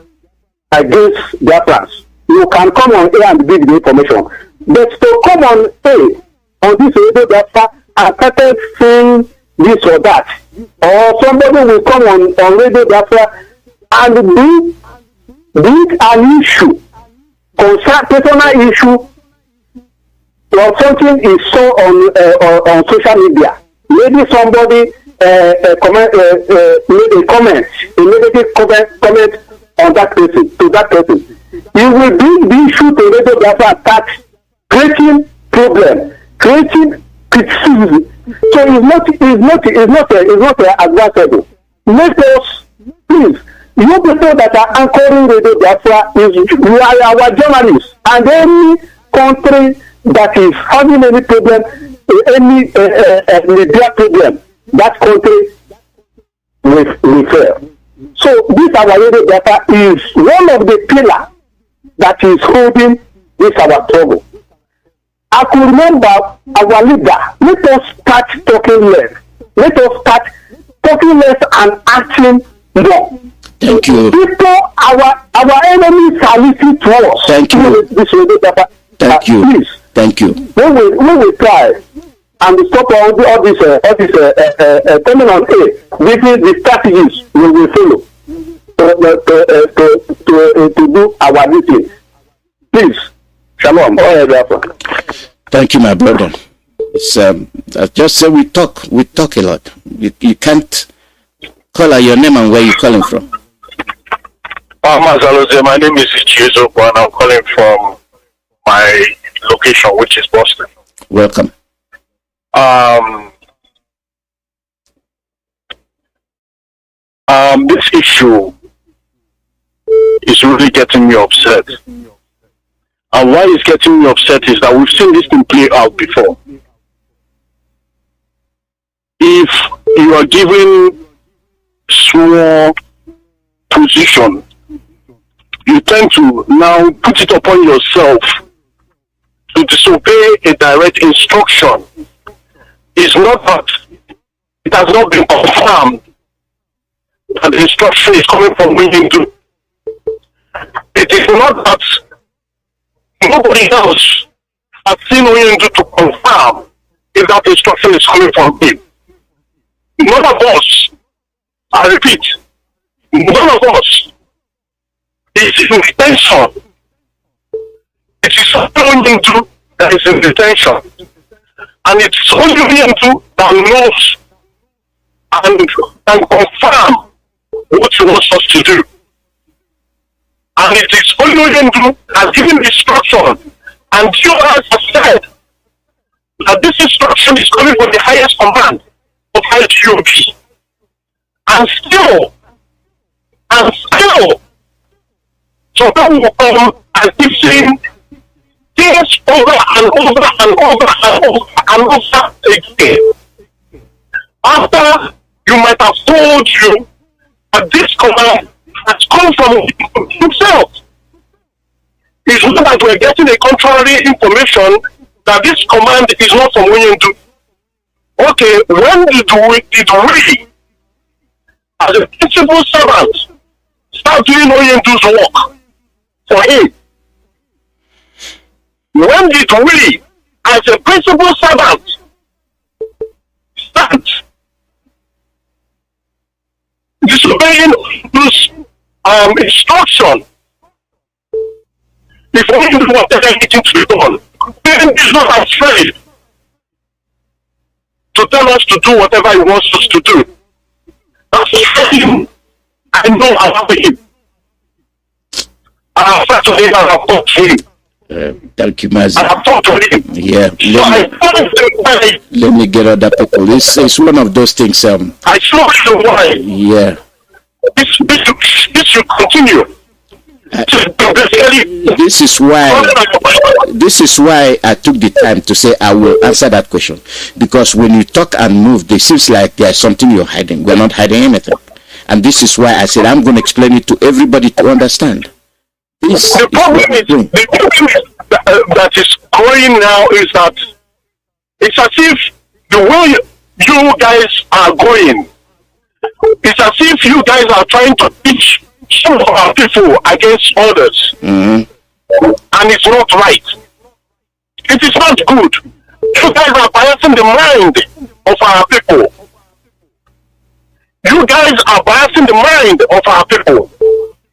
against Biafrans, you can come on air and give the information. But to come on air on this Radio Biafra and start saying this or that, or somebody will come on Radio Biafra and bring an issue, personal issue, or something is so on social media. Maybe somebody made a comment, a negative comment on that person, to that person. You will bring the issue to Radio Biafra and start creating problem, creating criticism. So it's not advisable. Let us, please, you people that are anchoring Radio Biafra, you are our journalists, and any country that is having any problem, any media problem, that country will fail. So this our Radio Biafra is one of the pillars that is holding this our struggle. I could remember our leader, let us start talking less. Let us start talking less and acting more. Thank you. People, our enemies are listening to us. Thank you. Thank you. Please. Thank you. We will try and stop all this coming on air. This is the strategies we will follow to do our duty. Please. Shalom. Thank you, my brother. It's I just say we talk a lot. You can't call out your name and where you calling from. Mazi Alozie, my name is Ichizo, and I'm calling from my location, which is Boston. Welcome. This issue is really getting me upset. And why it's getting me upset is that we've seen this thing play out before. If you are given small position, you tend to now put it upon yourself to disobey a direct instruction. It's not that it has not been confirmed that the instruction is coming from Windu. It is not that nobody else has seen Windu to confirm if that instruction is coming from him. None of us, I repeat, none of us is in detention. It is only Windu that is in detention. And it's only Windu that knows and confirm what he wants us to do. And it is only Windu that has given the instruction. And you have said that this instruction is coming from the highest command of IGOB. And still, so that will come and keep saying things over and over and over and over and over again. After you might have told you that this command has come from himself. It's not that we're getting a contrary information that this command is not from Windu. Okay, when did we, as a principal servant, start doing Windu's work for him? When did we, as a principal servant, start disobeying Windu's instruction? If Windu wanted anything to be done, Windu is not afraid to tell us to do whatever he wants us to do. That's him. I know I love him. I have talked to him and I have talked to him. Thank you, Mazi. I have talked to him. Yeah. Let me get other people. It's one of those things. I saw the why. Yeah. This should continue. This is why I took the time to say I will answer that question, because when you talk and move, it seems like there's something you're hiding. We're not hiding anything, and this is why I said I'm going to explain it to everybody to understand. The problem is that is growing now is that it's as if the way you guys are going, it's as if you guys are trying to teach some of our people against others. And it's not right. It is not good. You guys are biasing the mind of our people. You guys are biasing the mind of our people.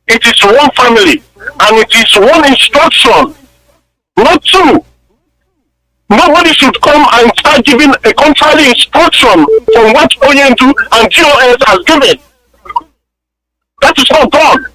It is one family and it is one instruction, not two. Nobody should come and start giving a contrary instruction from what Oyendu and GOS has given. That is not done.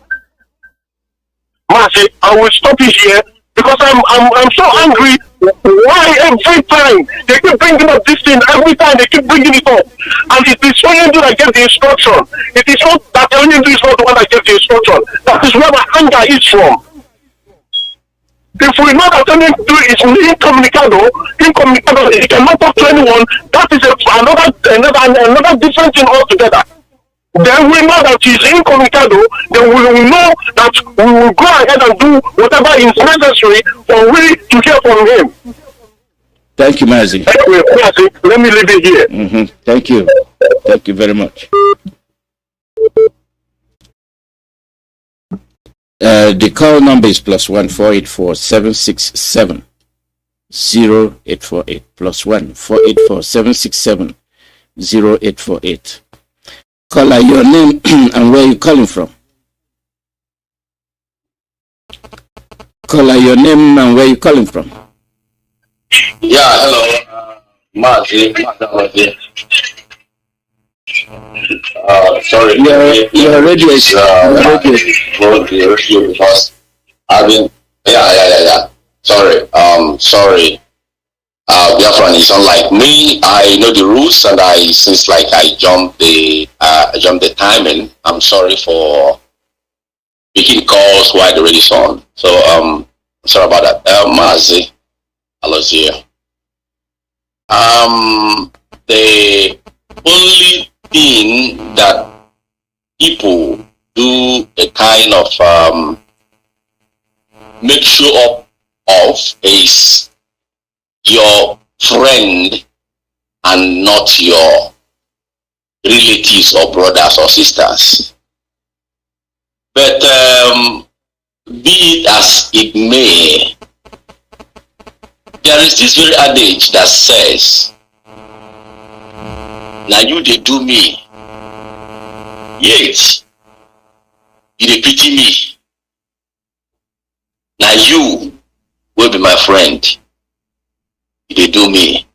Mazi, I will stop you here because I'm so angry. Why every time they keep bringing up this thing? Every time they keep bringing it up, and it is Oyendu that gave the instruction. It is not that Oyendu is not the one that gave the instruction. That is where my anger is from. If we know that Oyendu is incommunicado, he cannot talk to anyone. That is another different thing altogether. Then we know that he's incommunicado, then we will know that we will go ahead and do whatever is necessary for we to hear from him. Thank you, Mazi. Anyway, Mazi, let me leave it here. Thank you. Thank you very much. The call number is +1 484 767 0848 +1 484 767 0848. Caller, your name and where you calling from? Caller, your name and where you calling from? Yeah, hello, Mazi Alozie. Sorry, your radio is radio because I've been yeah. Sorry. Biafran is unlike me. I know the rules, and I jumped the timing. I'm sorry for picking calls while the radio is on. So Sorry about that. Mazi Alozie. The only thing that people do a kind of make show up of is your friend and not your relatives or brothers or sisters. But be it as it may, there is this very adage that says, now you they do me, yet you they pity me. Now you will be my friend. You they do me,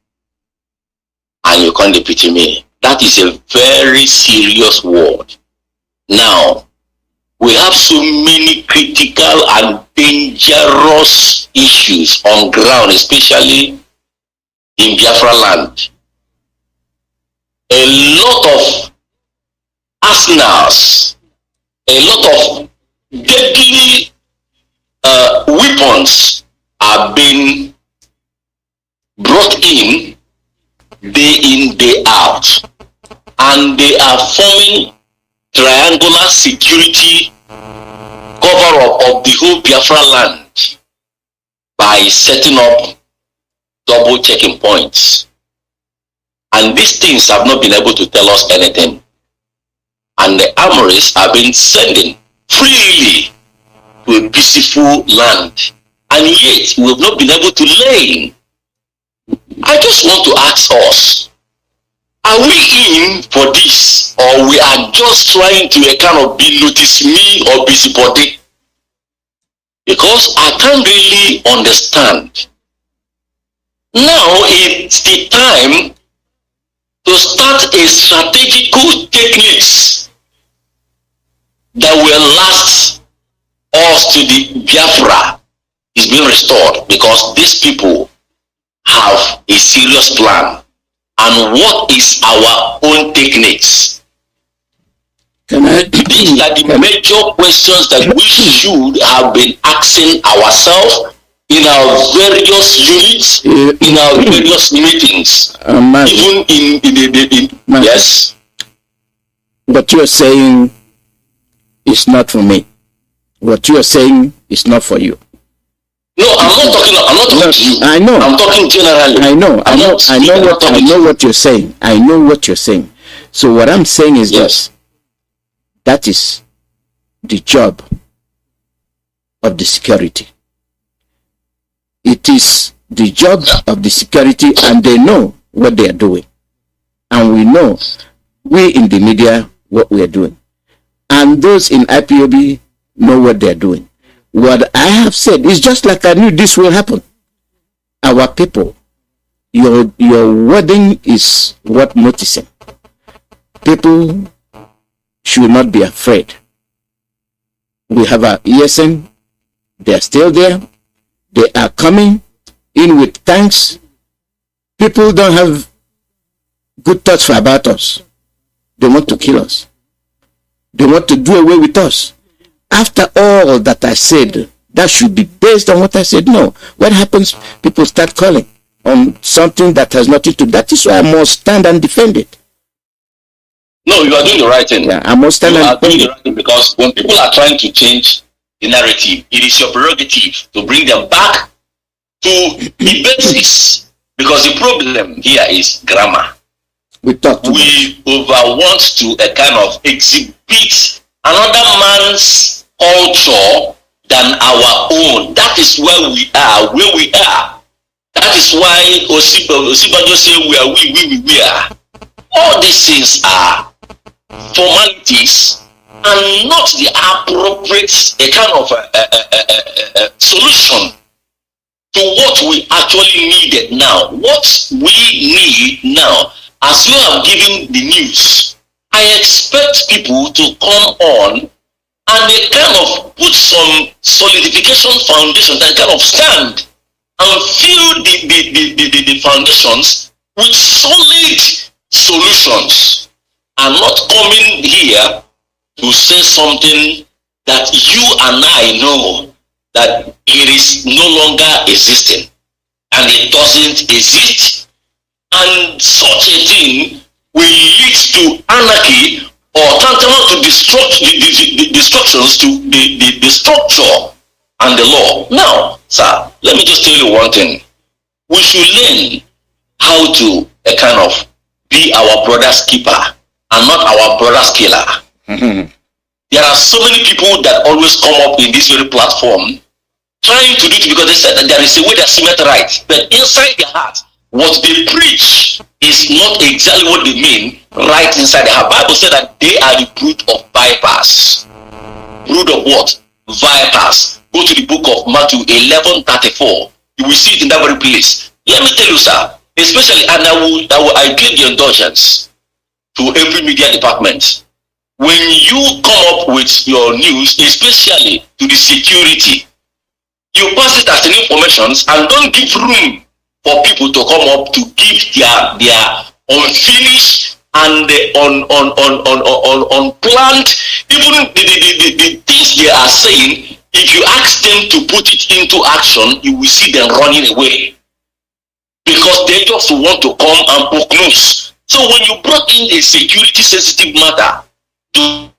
and you can't pity me. That is a very serious word. Now, we have so many critical and dangerous issues on ground, especially in Biafra land. A lot of arsenals, a lot of deadly weapons are being brought in day, day out, and they are forming triangular security cover-up of the whole Biafra land by setting up double checking points. And these things have not been able to tell us anything. And the armories have been sending freely to a peaceful land. And yet we have not been able to lay. I just want to ask us, are we in for this, or we are just trying to kind of be notice me or busybody? Because I can't really understand. Now it's the time to start a strategical techniques that will last us to the Biafra is being restored, because these people have a serious plan. And what is our own techniques? These are the major questions that we should have been asking ourselves in our various units, in our various meetings, even in yes. What you are saying is not for me. What you are saying is not for you. No, I'm not talking to you. I know. I'm talking generally. I know. I know what you're saying. I know what you're saying. So what I'm saying is this. That is the job of the security. It is the job of the security, and they know what they are doing. And we know, we in the media, what we are doing. And those in IPOB know what they are doing. What I have said is just like I knew this will happen. Our people, your wording is what noticing. People should not be afraid. We have our ESN. They are still there. They are coming in with tanks. People don't have good thoughts about us. They want to kill us. They want to do away with us. After all that I said, that should be based on what I said. No. What happens? People start calling on something that has nothing to do. That is why I must stand and defend it. No, you are doing the right thing. Yeah, I must stand and defend it. Right thing, because when people are trying to change the narrative, it is your prerogative to bring them back to the basis. Because the problem here is grammar. We over want to a kind of exhibit another man's culture than our own. That is where we are. That is why Osibajo say we are. All these things are formalities and not the appropriate kind of solution to what we actually needed now. What we need now, as you have given the news, I expect people to come on and they kind of put some solidification foundation that kind of stand and fill the foundations with solid solutions, and not coming here to say something that you and I know that it is no longer existing and it doesn't exist, and such a thing will lead to anarchy or tantamount to destructions to the structure and the law. Now, sir, let me just tell you one thing. We should learn how to kind of be our brother's keeper and not our brother's killer. There are so many people that always come up in this very platform trying to do it because they said that there is a way that seemeth right, but inside their heart, what they preach is not exactly what they mean right inside their heart. Bible said that they are the brood of vipers. Brood of what? Vipers. Go to the book of Matthew 11:34. You will see it in that very place. Let me tell you, sir, especially, and I give the indulgence to every media department. When you come up with your news, especially to the security, you pass it as an information and don't give room for people to come up to give their unfinished and unplanned, even the things they are saying. If you ask them to put it into action, you will see them running away because they just want to come and poke nose. So when you brought in a security sensitive matter to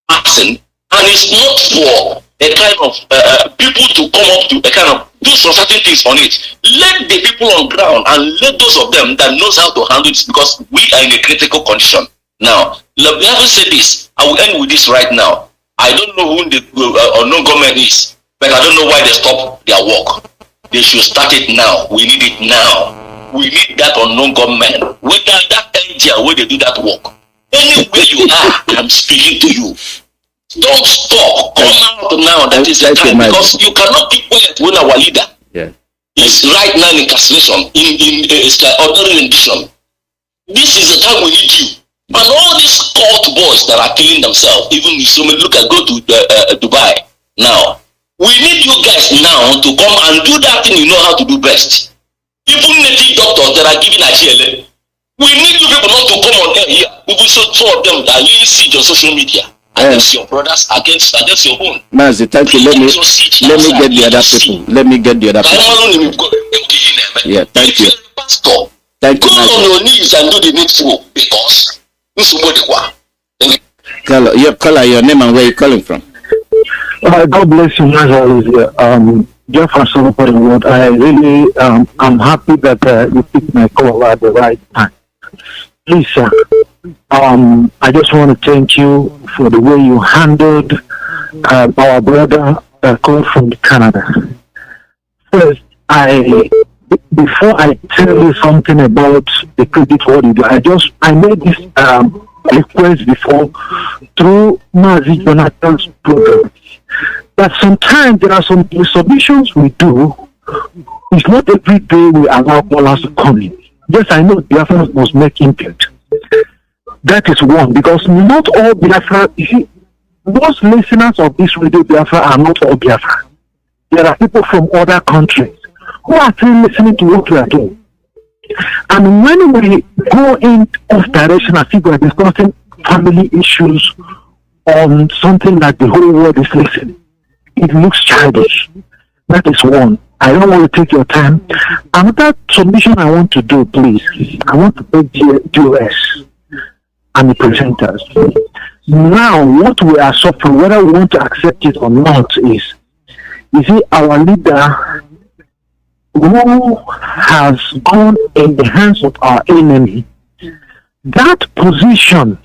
action, and it's not for a kind of people to come up to a kind of do some certain things on it. Let the people on ground and let those of them that knows how to handle it, because we are in a critical condition. Now, let me have said this. I will end with this right now. I don't know who the unknown government is, but I don't know why they stop their work. They should start it now. We need it now. We need that unknown government. Whether that NGO where they do that work. Anywhere you are, I'm speaking to you. Don't stop. Come out now. That is the time, because you cannot keep quiet when our leader is right now in incarceration, in ordinary rendition. This is the time we need you. And all these cult boys that are killing themselves, even if so many look at go to Dubai now. We need you guys now to come and do that thing you know how to do best. Even native doctors that are giving a GLA. We need you people not to come on air here. We will show two of them that you see on social media against your brothers, against your own. Mazi, thank you. Let me get the other people. Let me get the other people. Yeah, thank you. Pastor, thank you. Go on your knees and do the needful, because your name and where you're calling from. God bless you, Mazi Alozie. Just for support the word, I really I'm happy that you picked my call at the right time. Please, sir, I just want to thank you for the way you handled our brother called from Canada. First, before I tell you something about the credit what you do, I made this request before through Mazi Jonathan's program. That sometimes there are some submissions we do. It's not every day we allow callers to come in. Yes, I know Biafrans must make impact. That is one, because not all Biafra, you see, most listeners of this radio Biafra are not all Biafra. There are people from other countries who are still listening to what we are doing. And when we go in off direction, as if we are discussing family issues on something that the whole world is listening, it looks childish. That is one. I don't want to take your time. Another submission I want to do, please. I want to take DOS and the presenters. Now, what we are suffering, whether we want to accept it or not, is, you see, our leader who has gone in the hands of our enemy, that position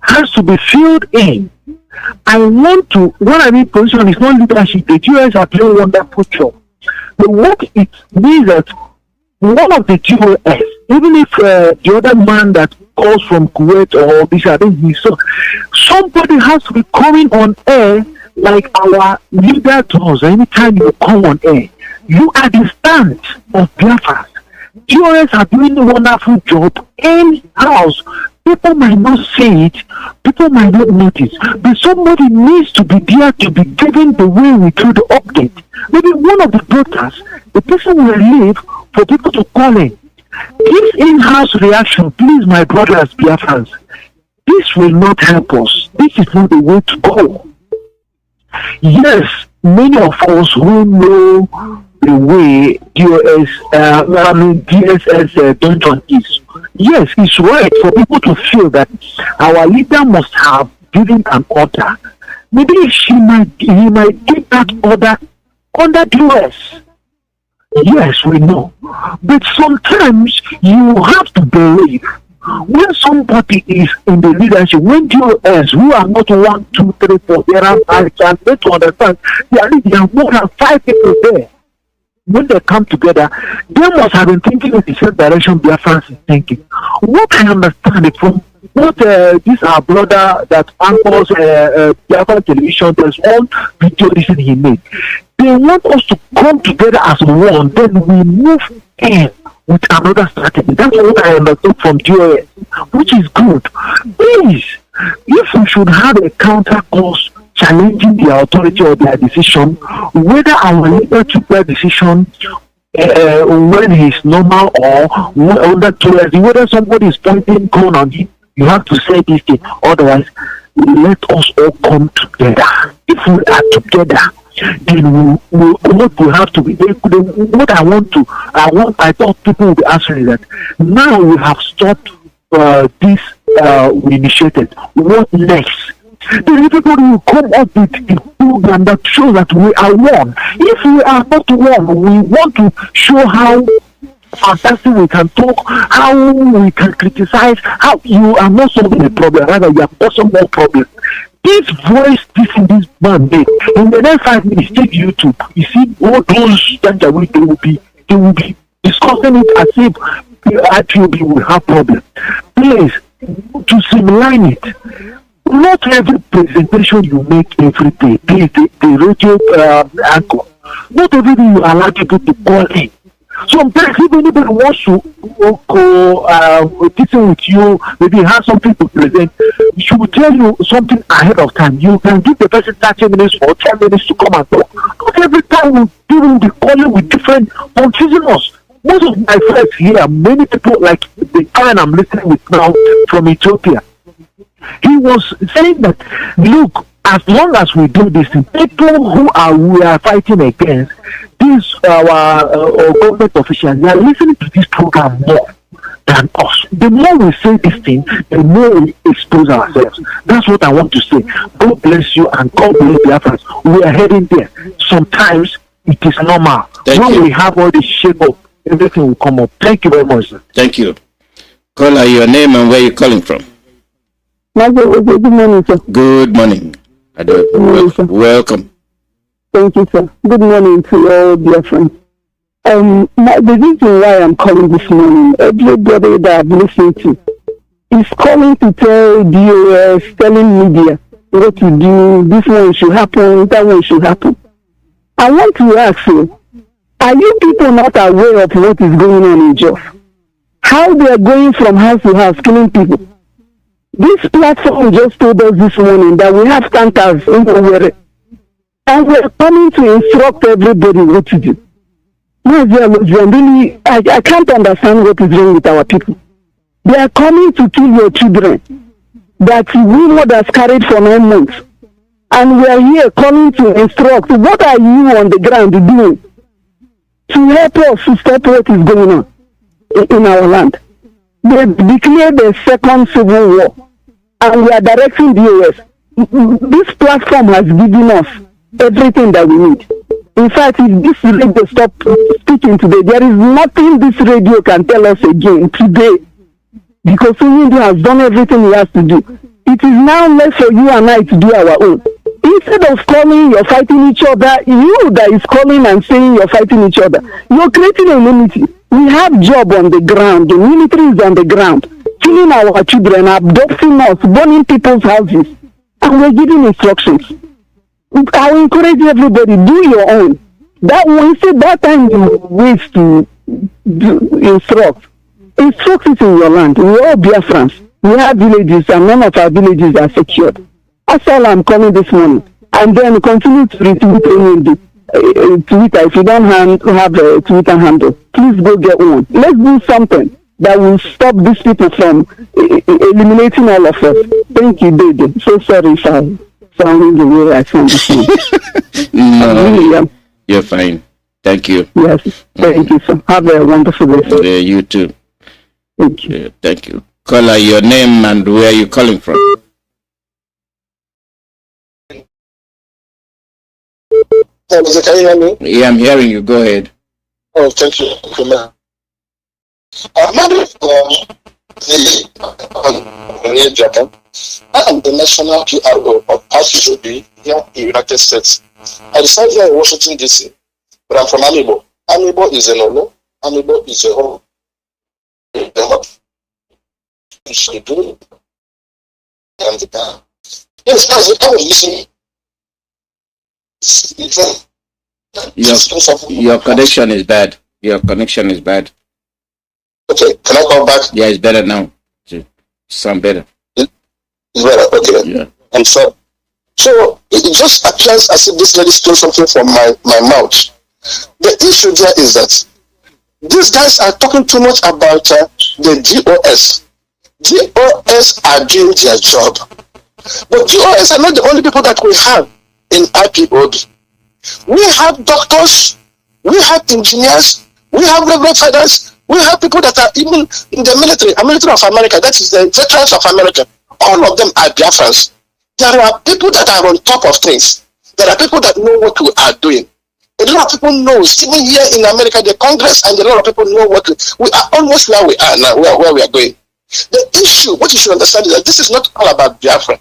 has to be filled in. I want to, when I mean position, is not leadership. The US are playing wonderful job. But what it means that one of the GOS, even if the other man that calls from Kuwait or this, I think so, somebody has to be coming on air like our leader does. Anytime you come on air, you are the stand of Biafra. GOS are doing a wonderful job in-house. People might not say it, people might not notice, but somebody needs to be there to be given the way we do the update. Maybe one of the broadcasts, the person will leave for people to call in. This in-house reaction, please, my brothers, Biafrans, this will not help us. This is not the way to go. Yes, many of us who know the way DSS dungeon is. Yes, it's right for people to feel that our leader must have given an order. Maybe he might give that order under duress. Yes, we know. But sometimes you have to believe when somebody is in the leadership, when DOS who are not 1, 2, 3, 4, there are I can make to understand there are more than 5 people there. When they come together, they must have been thinking in the same direction Biafrans is thinking. What I understand it from what this our brother that anchors Biafra television, there's one video recently he made. They want us to come together as one, then we move in with another strategy. That's what I understood from DOS, which is good. Please, if we should have a counter course challenging the authority or their decision, whether our leader took their decision when he's normal or under curiosity, whether somebody is pointing gun on him, you have to say this thing. Otherwise, let us all come together. If we are together, then what we have to be. What I thought people would be answering that. Now we have stopped this. We initiated. What next? Then everybody will come up with a program that shows that we are one. If we are not one, we want to show how fantastic we can talk, how we can criticize, how you are not solving a problem, rather you are causing more problems. This voice, this man made, in the next 5 minutes, take YouTube, you see all those that they will be discussing it as if IPOB will have problems. Please, to streamline it, not every presentation you make every day, please, the radio anchor, not everything you allow people to call in. Sometimes if anybody wants to listen with you, maybe have something to present, she will tell you something ahead of time. You can give the person 30 minutes or 10 minutes to come and talk. Not every time people will be calling with different confusing us. Most of my friends here, many people like the guy I'm listening with now from Ethiopia, he was saying that, look, as long as we do this, people who we are fighting against, these our government officials, they are listening to this program more than us. The more we say this thing, the more we expose ourselves. That's what I want to say. God bless you and God bless Biafrans. We are heading there. Sometimes it is normal. When we have all this shake up, everything will come up. Thank you very much, sir. Thank you. Caller, your name and where you're calling from. Good morning, sir. Good morning. Welcome. Thank you, sir. Good morning to all dear friends. The reason why I'm calling this morning, everybody that I've listened to is calling to tell DOS, telling media what to do, this one should happen, that one should happen. I want to ask you, are you people not aware of what is going on in Jos? How they are going from house to house killing people? This platform just told us this morning that we have counters in Owerri, and we're coming to instruct everybody what to do. Mazi Alozie, really, I can't understand what is wrong with our people. They are coming to kill your children that we mothers carried for 9 months, and we are here coming to instruct. What are you on the ground doing to help us to stop what is going on in our land? They declared a second civil war, and we are directing DOS. This platform has given us everything that we need. In fact, if this radio stop speaking today, there is nothing this radio can tell us again today, because India has done everything he has to do. It is now left for you and I to do our own. Instead of calling, you're fighting each other. You that is calling and saying you're fighting each other, you're creating a unity. We have job on the ground. The military is on the ground, killing our children, abducting us, burning people's houses, and we're giving instructions. I will encourage everybody, do your own. That instead that time you waste to instruct it in your land. We all Biafrans. We have villages, and none of our villages are secured. That's all I'm calling this morning. And then continue to retweet Twitter. If you don't have a Twitter handle, please go get one. Let's do something that will stop these people from eliminating all of us. Thank you, David. So sorry, sounding the way I sound this morning. No, you're fine. Thank you. Yes, thank you, sir. Have a wonderful day. Yeah, you too. Thank you. Yeah, thank you. Caller, your name and where you calling from? Can you hear me? Yeah, I'm hearing you. Go ahead. Oh, thank you. I'm Japan. I am the national PRO of IPOB here in the United States. I reside here in Washington, D.C., but I'm from Amibo. Amibo is a Nolo. Amibo is a home. Yes, I was listening. Your connection is bad. Your connection is bad. Okay, can I come back? Yeah, it's better now. Sound better. It's better, okay. Yeah. And so it just appears as if this lady stole something from my mouth. The issue there is that these guys are talking too much about the DOS. DOS are doing their job. But DOS are not the only people that we have in IPOB. We have doctors, we have engineers, we have reverend fathers, we have people that are even in the military of America, that is the veterans of America. All of them are Biafrans. There are people that are on top of things. There are people that know what we are doing. A lot of people know, even here in America, the Congress and a lot of people know we are almost where we are now, where we are going. The issue, what you should understand is that this is not all about Biafra.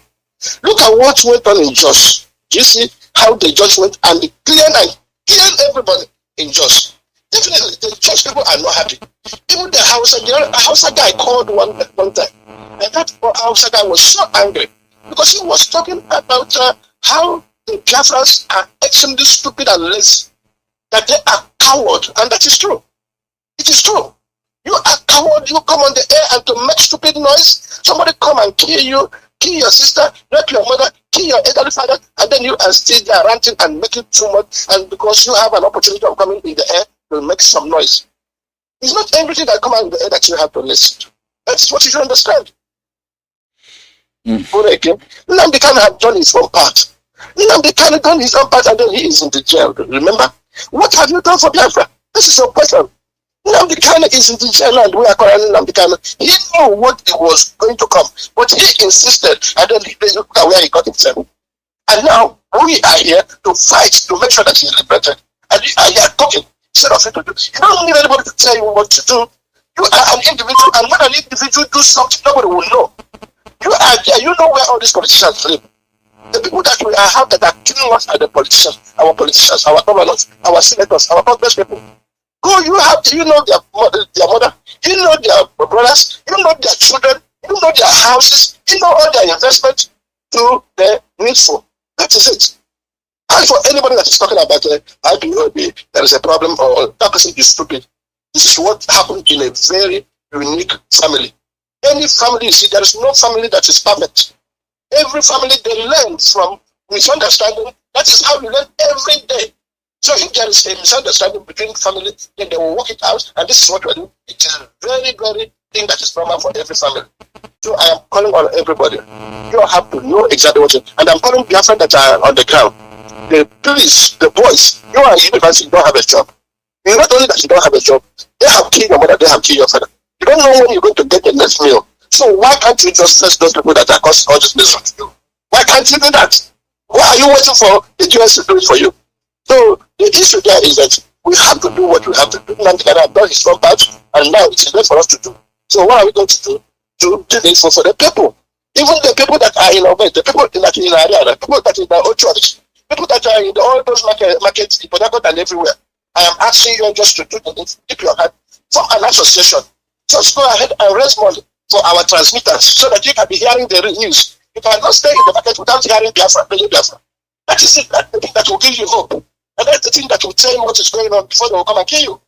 Look at what went on in Jos. Do you see how the Jos went and cleared everybody in Jos? Definitely, the Jos people are not happy. Even the Hausa guy called one time. And that Hausa guy was so angry because he was talking about how the Biafrans are extremely stupid and lazy, that they are coward, and that is true. It is true. You are coward, you come on the air and to make stupid noise, somebody come and kill you, kill your sister, rape your mother, kill your elderly father, and then you are still there ranting and making too much, and because you have an opportunity of coming in the air, to make some noise. It's not everything that comes out in the air that you have to listen to. That's what you should understand. Nnamdi Kanu have done his own part. Nnamdi Kanu done his own part and then he is in the jail. Remember? What have you done for Biafra? This is your question. Nnamdi Kanu is in the jail and we are calling Nnamdi Kanu. He knew what it was going to come, but he insisted and then look at where he got himself. And now we are here to fight to make sure that he is liberated. And we are here talking instead of it to do. You don't need anybody to tell you what to do. You are an individual, and when an individual do something, nobody will know. You are there, you know where all these politicians live. The people that we have that are killing us are the politicians, our governors, our senators, our congress people. Go, you know their mother, you know their brothers, you know their children, you know their houses, you know all their investments to the needful. That is it. And for anybody that is talking about IPOB, there is a problem or that person is stupid. This is what happened in a very unique family. Any family you see, there is no family that is perfect. Every family they learn from misunderstanding. That is how you learn every day. So if there is a misunderstanding between families, then they will work it out, and this is what we're doing. It is a very, very thing that is normal for every family. So I am calling on everybody. You have to know exactly what and I'm calling Biafrans that are on the ground. The police, the boys, you are in university, you don't have a job. It's not only that you don't have a job, they have killed your mother, they have killed your father. You don't know when you're going to get the next meal. So why can't you just test those people that are causing all this misery to you? Why can't you do that? Why are you waiting for the US to do it for you? So the issue there is that we have to do what we have to do. Nnamdi Kanu have done his own part, and now it is left for us to do. So what are we going to do? To do this for the people. Even the people that are in our bed, the people that are in our area, the people that are in our own church, people that are in all those markets, in Port Harcourt and everywhere. I am asking you just to do this, keep your hand, form an association. Just go ahead and raise money for our transmitters so that you can be hearing the news. You cannot stay in the market without hearing Biafra, Biafra. That is it, that's the thing that will give you hope. And that's the thing that will tell you what is going on before they will come and kill you.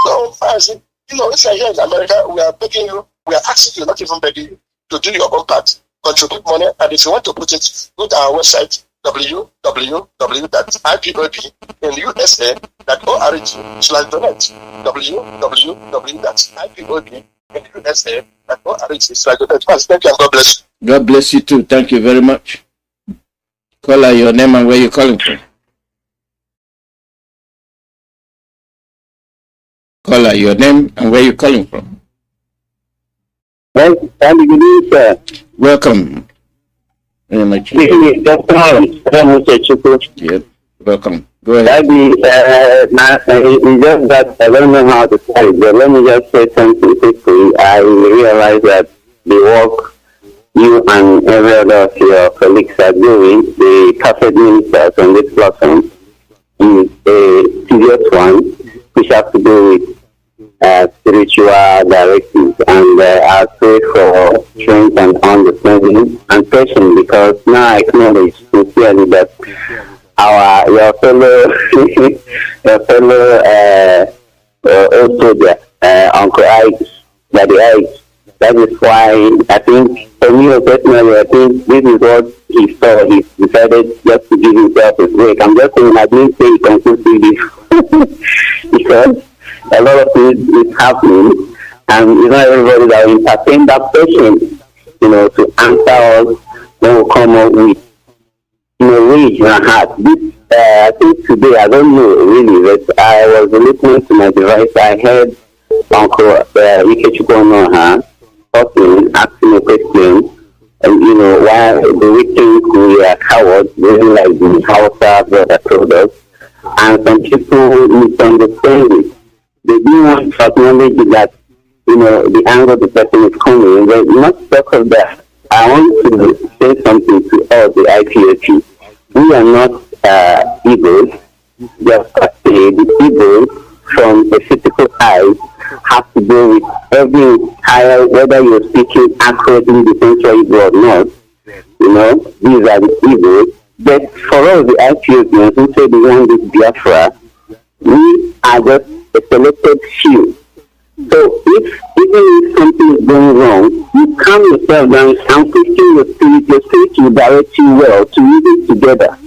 So, as if you're here in America, we are begging you, we are asking you, not even begging you, to do your own part, contribute money, and if you want to put it, go to our website, www.ipob.usa.org/donate. www.ipob.usa.org/donate. Thank you and God bless you. God bless you too. Thank you very much. Caller, your name and where you calling from? Caller, your name and where you calling from? Well, good evening, sir. Welcome. Very much. Yep, welcome. Go ahead. It's just that I don't know how to say it, but let me just say something quickly. I realize that the work you and every other of your colleagues are doing, the cabinet ministers on this platform, is a serious one, which has to do with spiritual directives, and I pray for strength and understanding and patience, because now I acknowledge sincerely that your fellow old soldier, Uncle Ike, Daddy Ike. That is why I think, for me personally, I think this is what he saw. He decided just to give himself a break. I'm just saying, I didn't say he can do this because a lot of things is happening, and everybody that will entertain that patient, to answer us when we come up with rage in our heart. This, I think today, I don't know really, but I was listening to my device. I heard Uncle Mazi Chukwuemeka talking, asking a question, and why do we think we are cowards, really like the Hausa brother told us, and some people misunderstand it. They do want to acknowledge that, the angle the person is coming, but not talk of that. I want to say something to all the IPOP. We are not evil, just as the evil from a physical eye has to do with every higher, whether you're speaking accurately the central evil or not. These are the evils. But for all the IPOPs who say they want this Biafra, we are just a selected few. So even if something is going wrong, you calm yourself down and question your spirit will direct you well to use it together.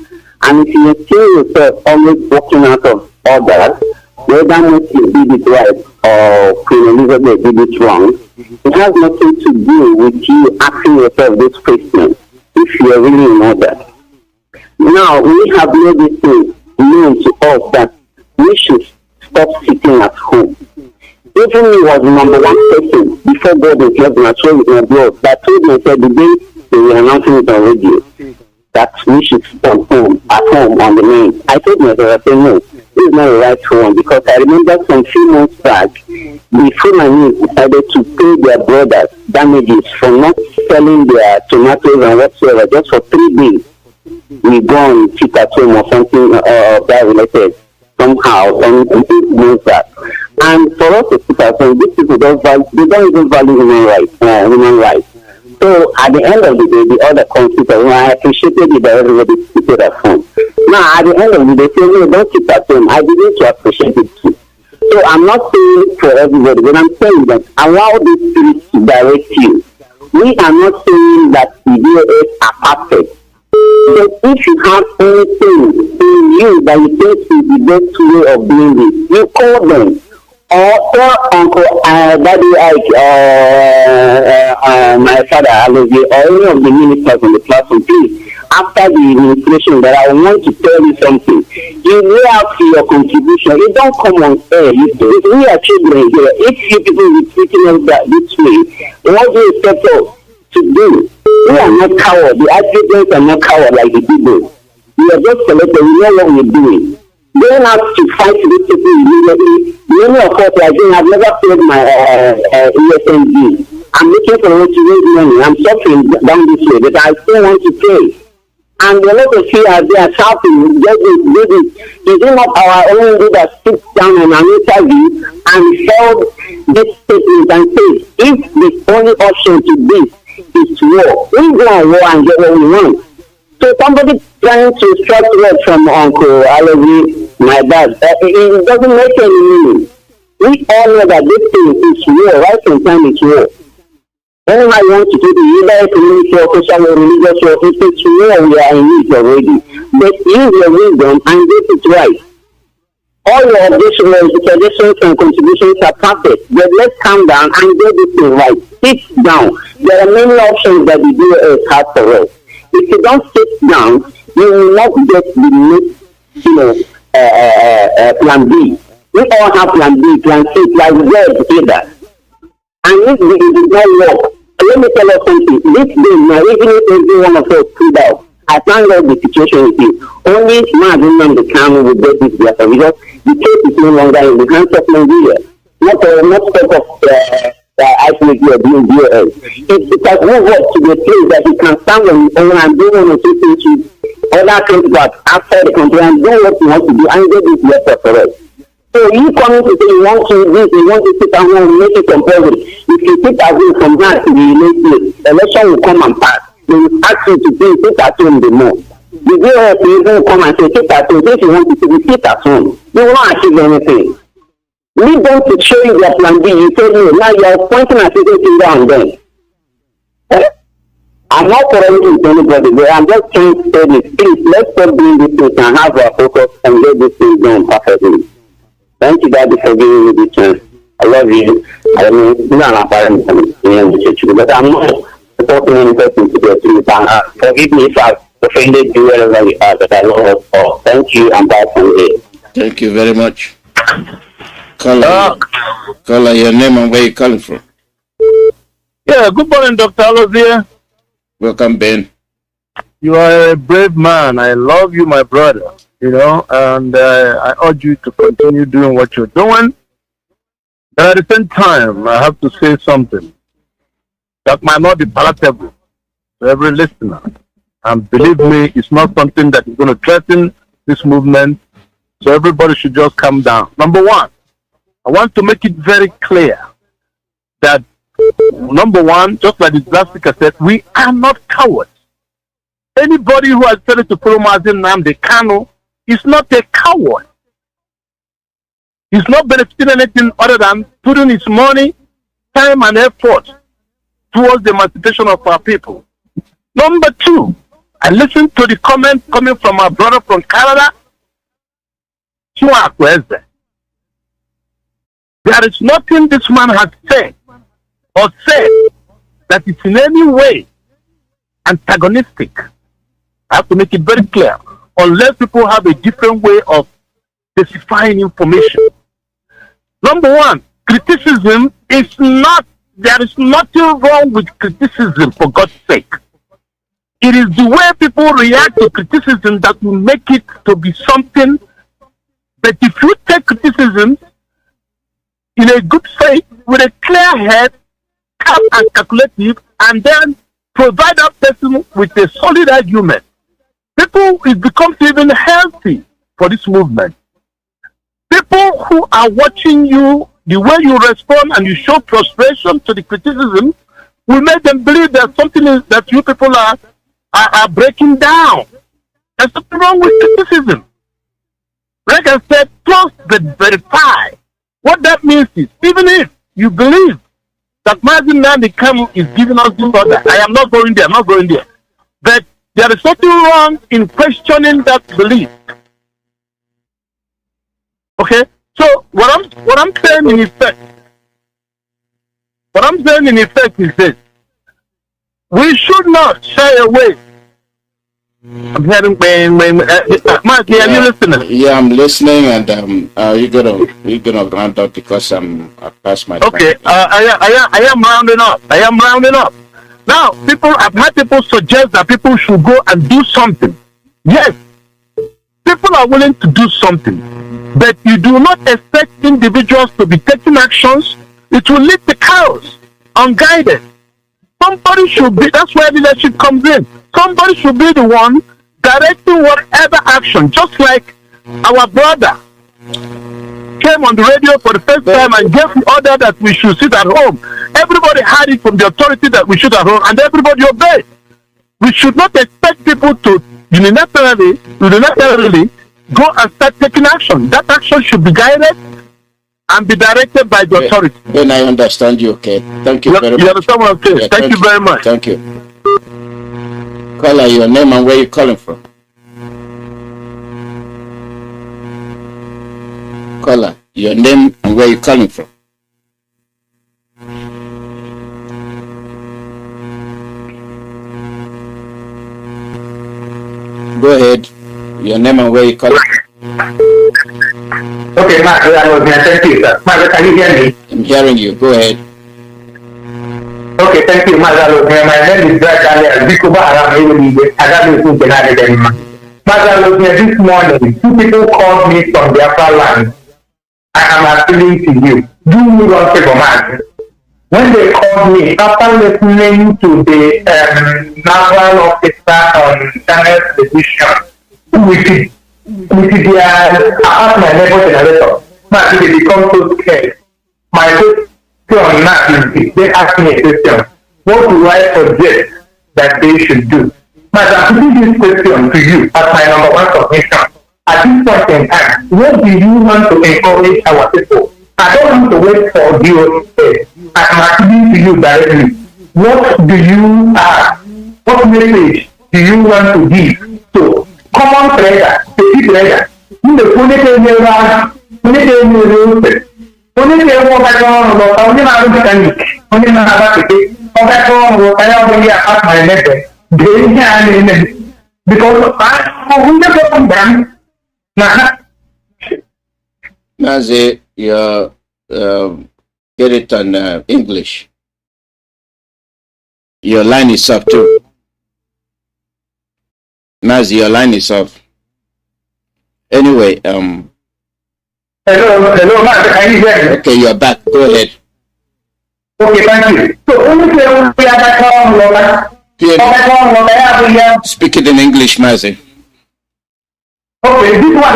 And if you feel yourself always walking out of order, whether Moses did it right or Queen Elizabeth did it wrong, it has nothing to do with you asking yourself this question if you are really in order. Now, we have made this thing known to us that we should stop sitting at home. Even me was the number one person before God declared my soul with my blood that told me, said the day they were announcing it on radio, that we should stay at home on the main. I told myself, I said, no, this is not the right one, because I remember some few months back, the Fulani decided to pay their brothers damages for not selling their tomatoes and whatsoever just for 3 days. We go and sit at home or something that related somehow, some months back. And for us to sit at home, these people don't even value human rights. So at the end of the day, the other countries, I appreciated it that everybody sit at home. Now at the end of the day, say, no, don't sit at home. I begin to appreciate it too. So I'm not saying for everybody, but I'm saying that allow the spirit to direct you. We are not saying that the DOS are perfect. But if you have anything in you that you think is the best way of doing this, you call them. Or tell Uncle Daddy Ike my father Alozie or any of the ministers on the platform, please, after the administration, that I want to tell you something. You lay out your contribution. It don't come on air. If we are children here, if you people are treating us this way, what do you expect us to do? We are not cowards. The Africans are not cowards like the people. We are just selected. We know what we're doing. They don't have to fight these people immediately. Many of us, like me, I've never paid my ESNG. I'm looking for a way to raise money. I'm suffering down this way, but I still want to pay. And a lot of you are there shouting, get this, do this. Is it not our own leader sits down on an interview and held this statement and says, if the only option to this is war, we go on war and get what we want. So somebody trying to extract word from Uncle Alozie, my dad, it doesn't make any meaning. We all know that this thing is war, right from time it's war. Anyone wants to do the either community or social or religious or if it's war, we are in it already. But use your wisdom and get it right. All your suggestions and contributions are perfect, but let's calm down and get this thing right. Sit down. There are many options that the DOS has for us. If you don't sit down, you will not get the next, plan B. We all have plan B, plan C, plan Z together. And if it did not work, let me tell you something. This day, now, even if every one of us stood out, I thank God the situation is only Nnamdi Kanu will get this Biafra because the case is no longer in the hands of Nigeria. Not sort of isolate or doing DOL. It has moved up to the place that he can stand on his own and do one or two things with other counterparts outside the country and do what he wants to do and get this Biafra for us. So you coming to say you want to do this, you want to sit at home, make it compulsory. If you sit at home from that to the next place, election will come and pass. They will ask you to sit at home the more. The DOS will come and say sit at home. If you want to sit at home, you will not achieve anything. Leave them to show you their plan B. You say no, now you are pointing at it on them. I'm not correcting to anybody, but I'm just trying to say this. Please, let's stop doing this thing and have our focus and get this thing done perfectly. Thank you, Daddy, for giving me this chance. I love you. I mean, but I'm not supporting any person to go through it. Forgive me if I offended you wherever you are, but I love us all. Thank you, and bye from here. Thank you very much. Caller, your name and where you calling from? Yeah, good morning, Dr. Alozie. Welcome, Ben. You are a brave man. I love you, my brother. And I urge you to continue doing what you're doing. But at the same time, I have to say something that might not be palatable to every listener. And believe me, it's not something that is going to threaten this movement. So everybody should just calm down. Number one, I want to make it very clear that, number one, just like the last speaker said, we are not cowards. Anybody who has decided to follow Mazi Kanu is not a coward. He's not benefiting anything other than putting his money, time, and effort towards the emancipation of our people. Number two, I listened to the comment coming from our brother from Canada, Chukwuemeka. There is nothing this man has said or said that is in any way antagonistic. I have to make it very clear. Unless people have a different way of specifying information. Number one, criticism is not, there is nothing wrong with criticism, for God's sake. It is the way people react to criticism that will make it to be something. But if you take criticism in a good faith, with a clear head, calm and calculative, and then provide that person with a solid argument, it becomes even healthy for this movement. People who are watching you, the way you respond and you show frustration to the criticism, will make them believe that something is that you people are breaking down. There's something wrong with criticism. Like I said, trust but verify. What that means is, even if you believe that Mazi Kanu is giving us this order, I am not going there, I'm not going there. But there is something wrong in questioning that belief. Okay? So what I'm saying in effect is this. We should not shy away. I'm hearing Mark, are you listening? Yeah, I'm listening, and you're gonna round up because I passed my time. Okay, I am rounding up. Now, I've had people suggest that people should go and do something. Yes, people are willing to do something, but you do not expect individuals to be taking actions. It will lead to chaos, unguided. Somebody should be, that's where leadership comes in. Somebody should be the one directing whatever action, just like our brother came on the radio for the first time and gave the order that we should sit at home. Everybody had it from the authority that we should at home, and everybody obeyed. We should not expect people to unilaterally go and start taking action. That action should be guided and be directed by the authority. Then I understand you, okay. Thank you very much. You understand what I'm saying? Yeah, thank you very much. Thank you. Caller, your name and where you calling from? Caller, your name and where you calling from? Go ahead. Your name and where you call it. Okay, Mazi Alozie, thank you, sir. Mazi, can you hear me? I'm hearing you. Go ahead. Okay, thank you, Mazi Alozie. My name is Brad Daniel. Mazi Alozie, this morning, 2 people called me from Biafra land. I am appealing to you. Do me one favor, Mazi. When they called me, after listening to the naval officer on channel television, with their apart my neighbor generator, Mazi, they become so scared. My question now is, they ask me a question. What do I suggest that they should do? Mazi, I'm putting this question to you as my number one submission. At this point in time, what do you want to encourage our people? I don't want to wait for you. I'm asking to you directly. What do you have? What message do you want to give to common trader, petty trader? In the only Mazi, get it on English. Your line is up too. Mazi, your line is off. Anyway, hello, Mazi, can you hear me? Okay, you're back. Go ahead. Okay, thank you. So, speak it in English, Mazi. Okay, this one,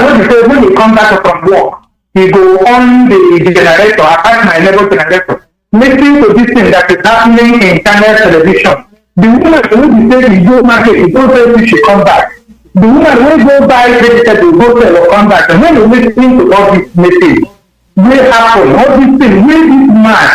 when you come back from work, you go on the generator, attach my neighbor generator, listen to this thing that is happening in channel television. The woman who say you go market, you don't say you should come back. The woman who go buy vegetable, go sell or come back. And when you listen to all this message, what happen? All these things, where this man,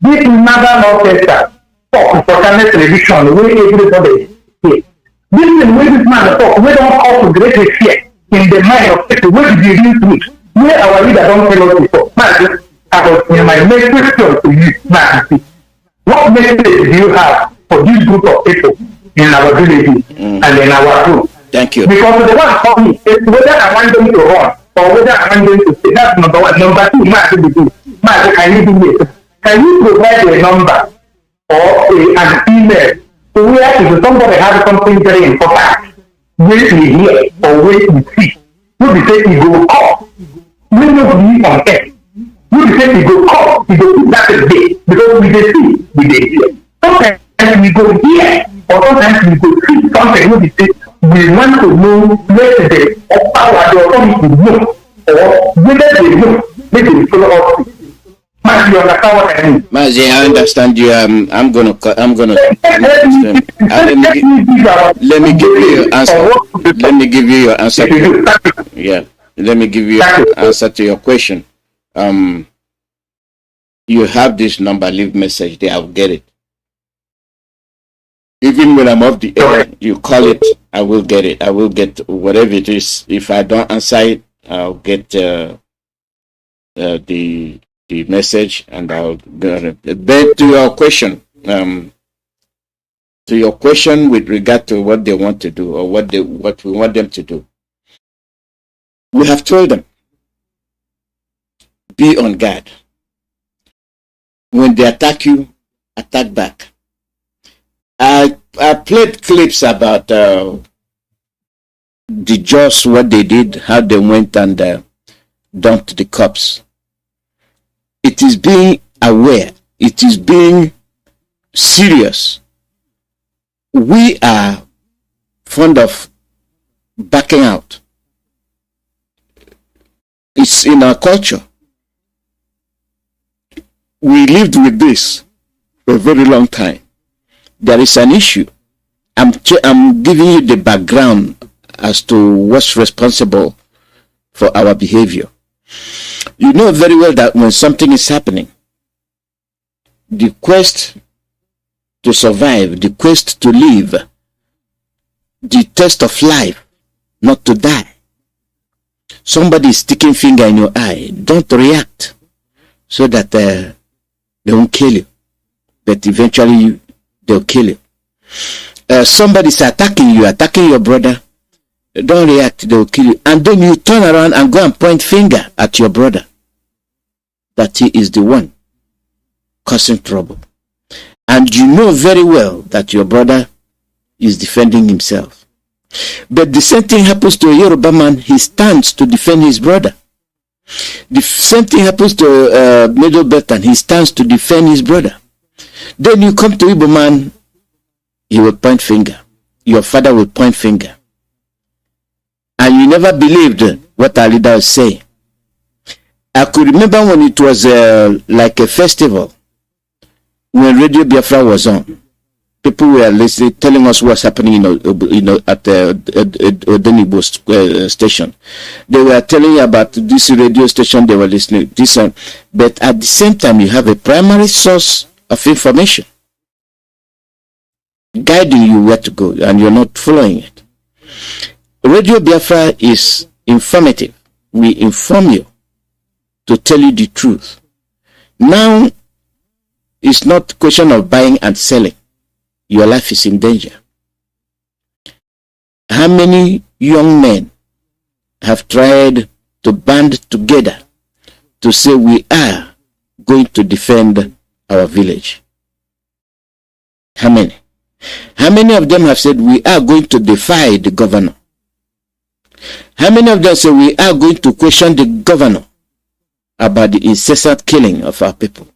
this naval officer, talk for channel television, where everybody hear. This thing where this man talk, we don't cause to great fear in the mind of people. Where did you real truth? Where our leader don't tell us before. Mazi, I was in my next question to you, Mazi. What message do you have for this group of people in our villages and in our group? Thank you. Because the one for me is whether I want them to run or whether I want them to stay. That's number one. Number two, Mazi, can you do this? Can you provide a number or an email to where if somebody has something very important, where we hear or where we see, we say he go call. We not be on air. We say he go call, he go put that a day because we dey see, we dey hear. Sometimes we go hear or sometimes we go see something we say we want to know where the power the authority know or whether they know, they will follow us. Mazi, you understand what I mean? Mazi, I understand you. I'm gonna. Let me give you your answer. Let me give you your answer. Yeah. Let me give you your answer to your question. You have this number, leave message there. I'll get it. Even when I'm off the air, you call it. I will get it. I will get whatever it is. If I don't answer it, I'll get the message and I'll get it. Then to your question, with regard to what they want to do or what we want them to do, we have told them, be on guard. When they attack you, attack back. I played clips about the Jaws, what they did, how they went and dumped the cops. It is being aware. It is being serious. We are fond of backing out. It's in our culture. We lived with this for a very long time. There is an issue. I'm giving you the background as to what's responsible for our behavior. You know very well that when something is happening, the quest to survive, the quest to live, the test of life, not to die. Somebody is sticking finger in your eye. Don't react so that they won't kill you. But eventually they'll kill you. Somebody is attacking you, attacking your brother. don't react, they will kill you. And then you turn around and go and point finger at your brother, that he is the one causing trouble. And you know very well that your brother is defending himself. But the same thing happens to a Yoruba man. He stands to defend his brother. The same thing happens to Middle Belt, and he stands to defend his brother. Then you come to Igbo man, he will point finger. Your father will point finger. And you never believed what our leader was saying. I could remember when it was like a festival, when Radio Biafra was on. People were listening, telling us what's happening, at the Odenibo station. They were telling you about this radio station they were listening to. This, but at the same time, you have a primary source of information guiding you where to go, and you're not following it. Radio Biafra is informative. We inform you to tell you the truth. Now, it's not a question of buying and selling. Your life is in danger. How many young men have tried to band together to say we are going to defend our village? How many? How many of them have said we are going to defy the governor? How many of them say we are going to question the governor about the incessant killing of our people?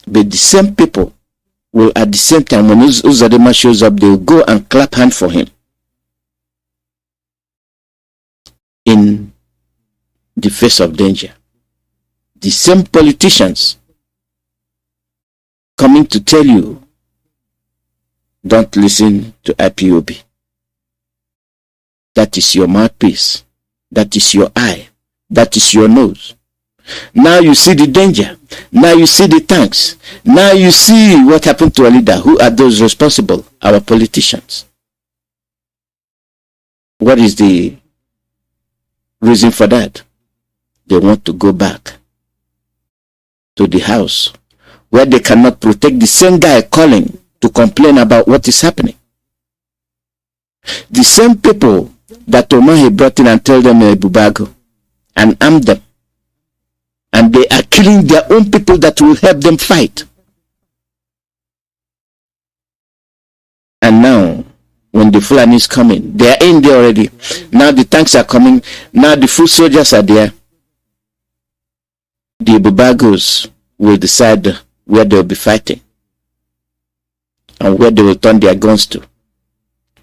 But the same people will, at the same time, when Uzadema shows up, they will go and clap hand for him in the face of danger. The same politicians coming to tell you, don't listen to IPOB. That is your mouthpiece. That is your eye. That is your nose. Now you see the danger. Now you see the tanks. Now you see what happened to a leader. Who are those responsible? Our politicians. What is the reason for that? They want to go back to the house where they cannot protect the same guy calling to complain about what is happening. The same people that Omahe brought in and told them Bubago and armed them. And they are killing their own people that will help them fight. And now, when the Fulani is coming, they are in there already. Now the tanks are coming. Now the foot soldiers are there. The Bubagos will decide where they will be fighting and where they will turn their guns to.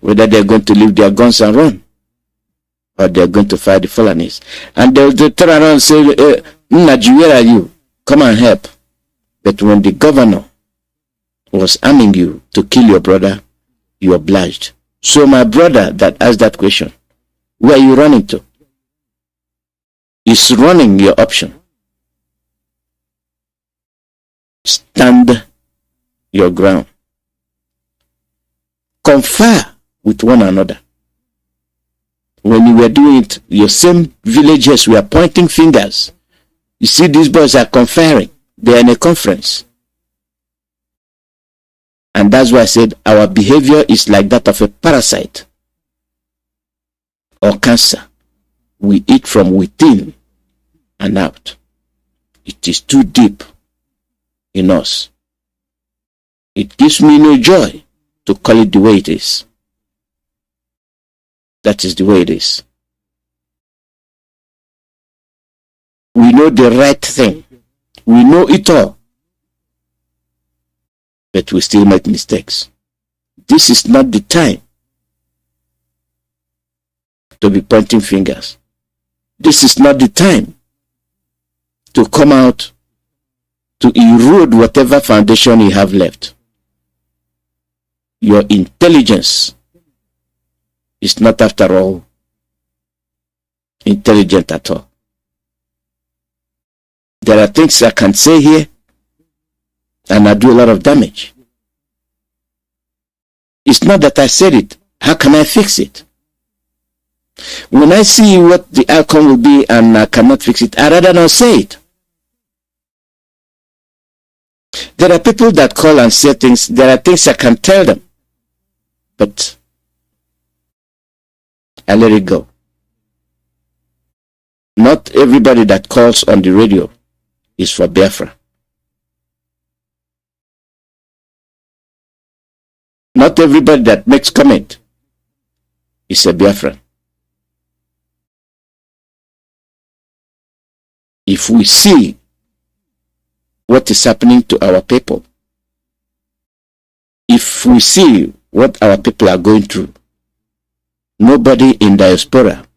Whether they are going to leave their guns and run, or they are going to fight the Fulanis. And they will turn around and say, Nnamdi, where are you? Come and help. But when the governor was arming you to kill your brother, you obliged. So my brother that asked that question, where are you running to? Is running your option. Stand your ground. Confer with one another. When you were doing it, your same villagers were pointing fingers. You see, these boys are conferring. They are in a conference. And that's why I said our behavior is like that of a parasite or cancer. We eat from within and out. It is too deep in us. It gives me no joy to call it the way it is. That is the way it is. We know the right thing. We know it all. But we still make mistakes. This is not the time to be pointing fingers. This is not the time to come out to erode whatever foundation you have left. Your intelligence is not, after all, intelligent at all. There are things I can say here, and I do a lot of damage. It's not that I said it. How can I fix it? When I see what the outcome will be and I cannot fix it, I'd rather not say it. There are people that call and say things. There are things I can tell them. But I let it go. Not everybody that calls on the radio is for Biafra. Not everybody that makes comment is a Biafran. If we see what is happening to our people, if we see what our people are going through, nobody in diaspora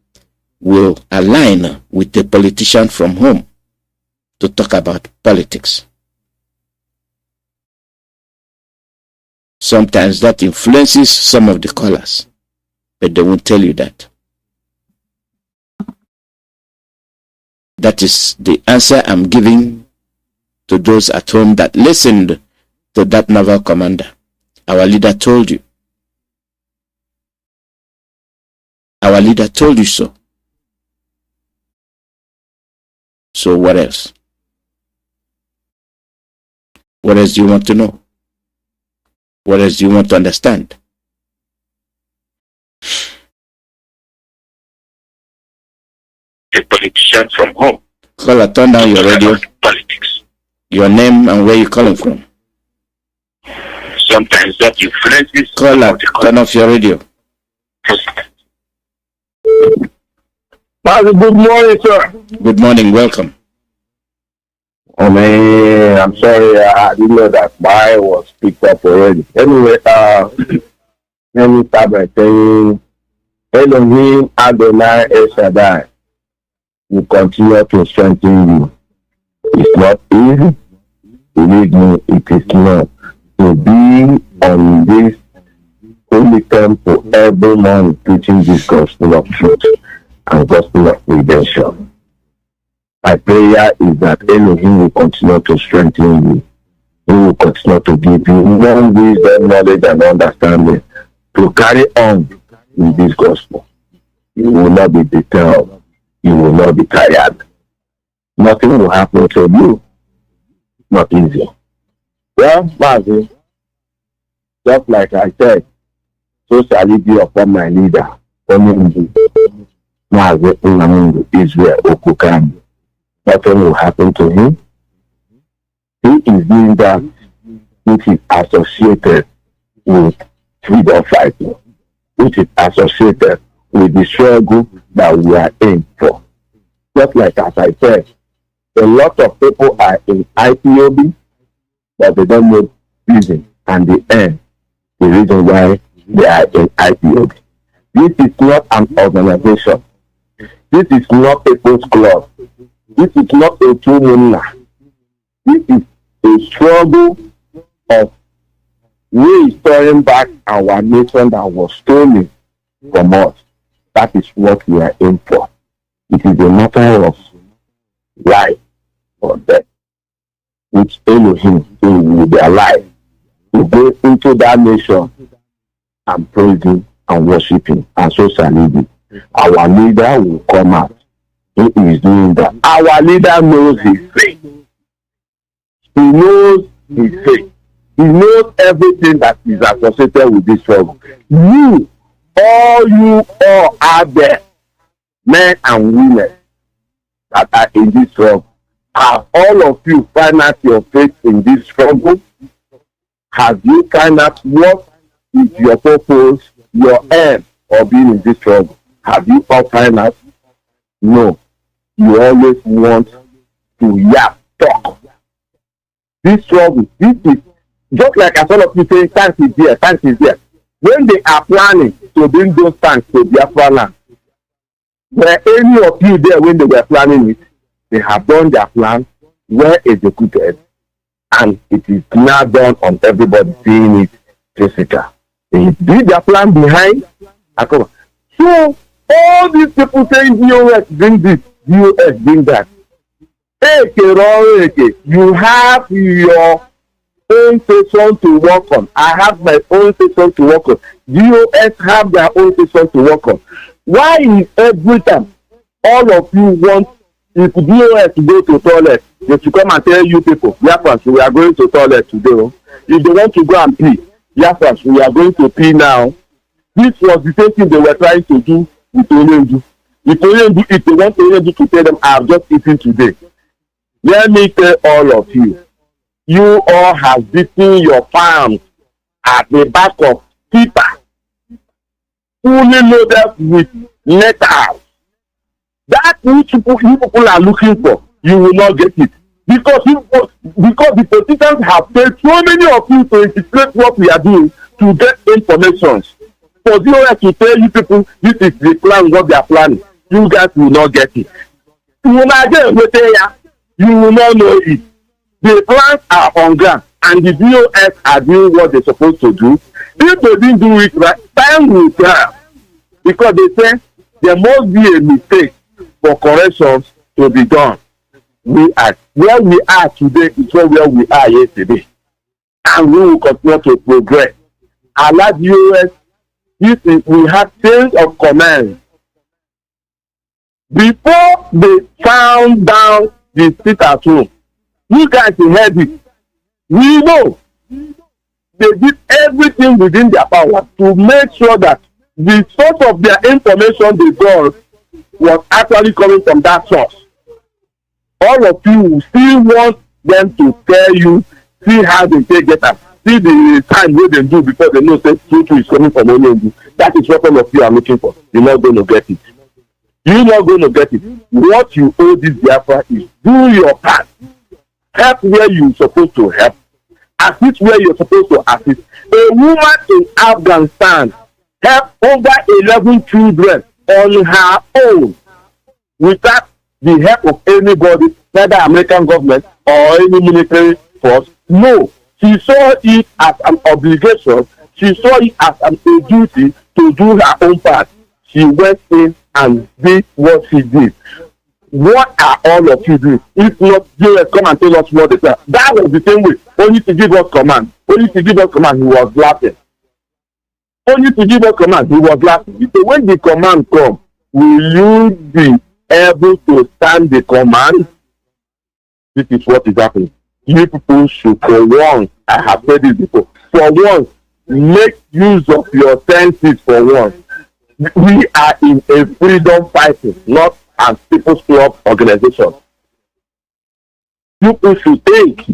will align with the politician from home to talk about politics. Sometimes that influences some of the callers, but they won't tell you that. That is the answer I'm giving to those at home that listened to that naval commander. Our leader told you. Our leader told you so. So what else? What else do you want to know? What else do you want to understand? A politician from home. Caller, turn down your radio. Politics. Your name and where you're calling from. Sometimes that influences. Caller, turn off your radio. Mazi, good morning, sir. Good morning, welcome. Oh man, I'm sorry, I didn't know that my was picked up already. Anyway, let me start by saying, Elohim Adonai El Shaddai will continue to strengthen you. It's not easy, believe me, it is not. To be on this holy temple every morning preaching this gospel of truth and gospel of redemption. My prayer is that Elohim will continue to strengthen you. He will continue to give you more wisdom, knowledge, and understanding to carry on in this gospel. You will not be deterred. You will not be tired. Nothing will happen to you. Not easy. Well, Mazi, just like I said, so shall it be upon my leader, Mazi Nnamdi Israel Okukam. Nothing will happen to him. He is doing that which is associated with freedom fighting, which is associated with the struggle that we are in for. Just like as I said, a lot of people are in IPOB, but they don't know reason and the end, the reason why they are in IPOB. This is not an organization. This is not a people's club. This is not a true. This is a struggle of restoring back our nation that was stolen from us. That is what we are in for. It is a matter of life or death, which Elohim will be alive to go into that nation and praise him and worship him, and so shall it be. Our leader will come out. He is doing that. Our leader knows his faith. He knows his faith. He knows everything that is associated with this struggle. You all are there, men and women that are in this struggle. Have all of you find out your faith in this struggle? Have you find out what is your purpose, your aim of being in this struggle? Have you all find out? No. You always want to talk. This struggle, this is just like as all of you say, thanks is there, thanks is there. When they are planning to bring those tanks to Biafra land, were any of you there when they were planning it? They have done their plan, well executed, and it is now done on everybody seeing it physical. They did their plan behind. So all these people saying DOS bring this, DOS bring that. You have your own station to work on. I have my own station to work on. DOS have their own station to work on. Why is every time all of you want, if DOS go to toilet, they should come and tell you people, Biafrans, we are going to toilet today. If they want to go and pee, Biafrans, we are going to pee now. This was the same thing they were trying to do with Onyendu. If they want Onyendu to tell them, I have just eaten today. Let me tell all of you, you all have beaten your palms at the back of people, fully loaded with letters. That which you people are looking for, you will not get it. Because the politicians have paid so many of you to integrate what we are doing to get information. For the to tell you people, this is the plan, what they are planning. You guys will not get it. You will not know it. The plans are on ground, and the DOS are doing what they're supposed to do. If they didn't do it right, time will tell. Because they say there must be a mistake for corrections to be done. Where we are today is where we are yesterday. And we will continue to progress. Allow the US, we have change of command. Before they found down the state at home, you guys heard it. We know they did everything within their power to make sure that the source of their information they got was actually coming from that source. All of you still want them to tell you, see how they take it up, see the time where they do before they know that truth is coming from Onyendu. That is what all of you are looking for. You're not going to get it. You're not going to get it. What you owe this Biafra is do your part. Help where you're supposed to help. Assist where you're supposed to assist. A woman in Afghanistan helped over 11 children on her own without the help of anybody, whether American government or any military force. No, she saw it as an obligation. She saw it as a duty to do her own part. She went in and did what she did. What are all of you doing? If not, US come and tell us what they say. That was the same way. Only to give us command. Only to give us command, he was laughing. Only to give us command, he was laughing. So when the command comes, will you be able to stand the command? This is what is happening. You people should, for once, I have said this before, for once, make use of your senses for once. We are in a freedom fighting, not an people's club organization. People should think,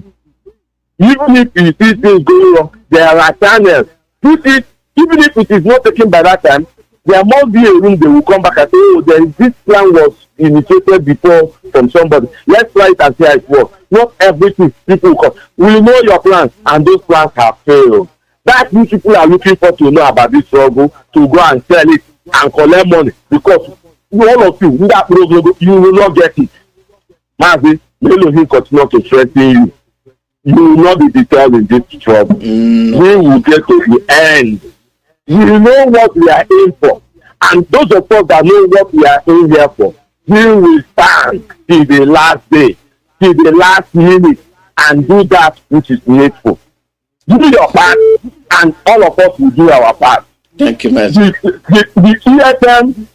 even if you see things going wrong, there are channels. Even if it is not taken by that time, there must be a room they will come back and say, oh, this plan was initiated before from somebody. Let's try it and see how it works. Not everything people come. We know your plans, and those plans have failed. That's what people are looking for to know about this struggle, to go and sell it and collect money. Because all of you, that program, you will not get it. Mazi, may Elohim continue to strengthen you. You will not be deterred in this trouble. We will get to the end. We know what we are in for. And those of us that know what we are in here for, we will stand till the last day, till the last minute, and do that which is needful. Do your part, and all of us will do our part. Thank you, man. The ESM,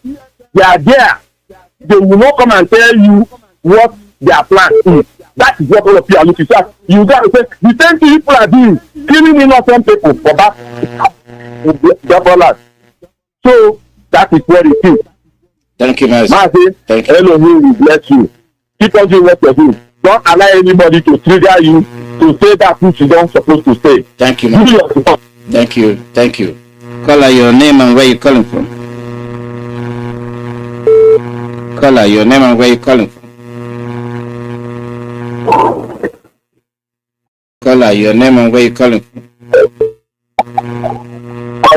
they are there. They will not come and tell you what their plan is. That is what all of you are looking for. You got to say, the same thing people are doing, killing innocent people for that. So that is what it is. Thank you, Mazi. Mazi, thank you. Elohim will bless you. Keep on doing what you're doing. Don't allow anybody to trigger you to say that which you don't supposed to say. Thank you, Mazi. Thank you. Thank you. Caller, your name and where you calling from. Caller, your name and where you calling from. Caller, your name and where you calling from.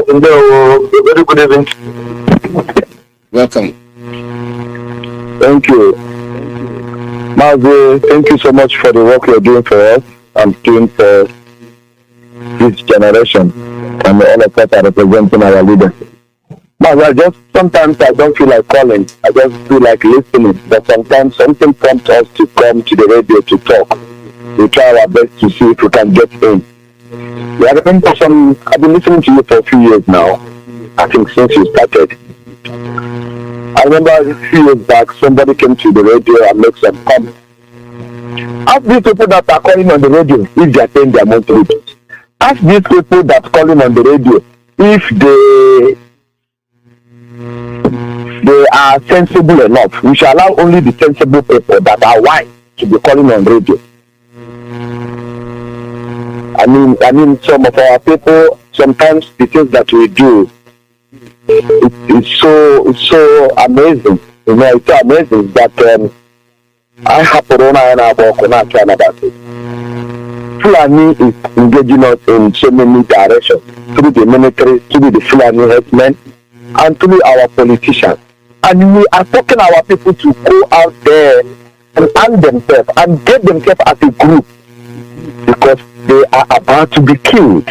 Very good evening. Welcome. Thank you. Mazi, thank you so much for the work you're doing for us and doing for this generation. And all of us are representing our leaders. Mazi, sometimes I don't feel like calling. I just feel like listening. But sometimes something prompts us to come to the radio to talk. We try our best to see if we can get in. I've been listening to you for a few years now. I think since you started. I remember a few years back, somebody came to the radio and made some comments. Ask these people that are calling on the radio if they are paying their monthly bills. Ask these people that are calling on the radio if they they are sensible enough. We shall allow only the sensible people that are wise to be calling on radio. I mean, some of our people, sometimes the things that we do, it's so amazing. You know, it's so amazing that I have Corona and I work on about it. Fulani is engaging us in so many directions, through the military, through the Fulani herdsmen, and through our politicians. And we are talking our people to go out there and arm themselves and get themselves as a group, because they are about to be killed.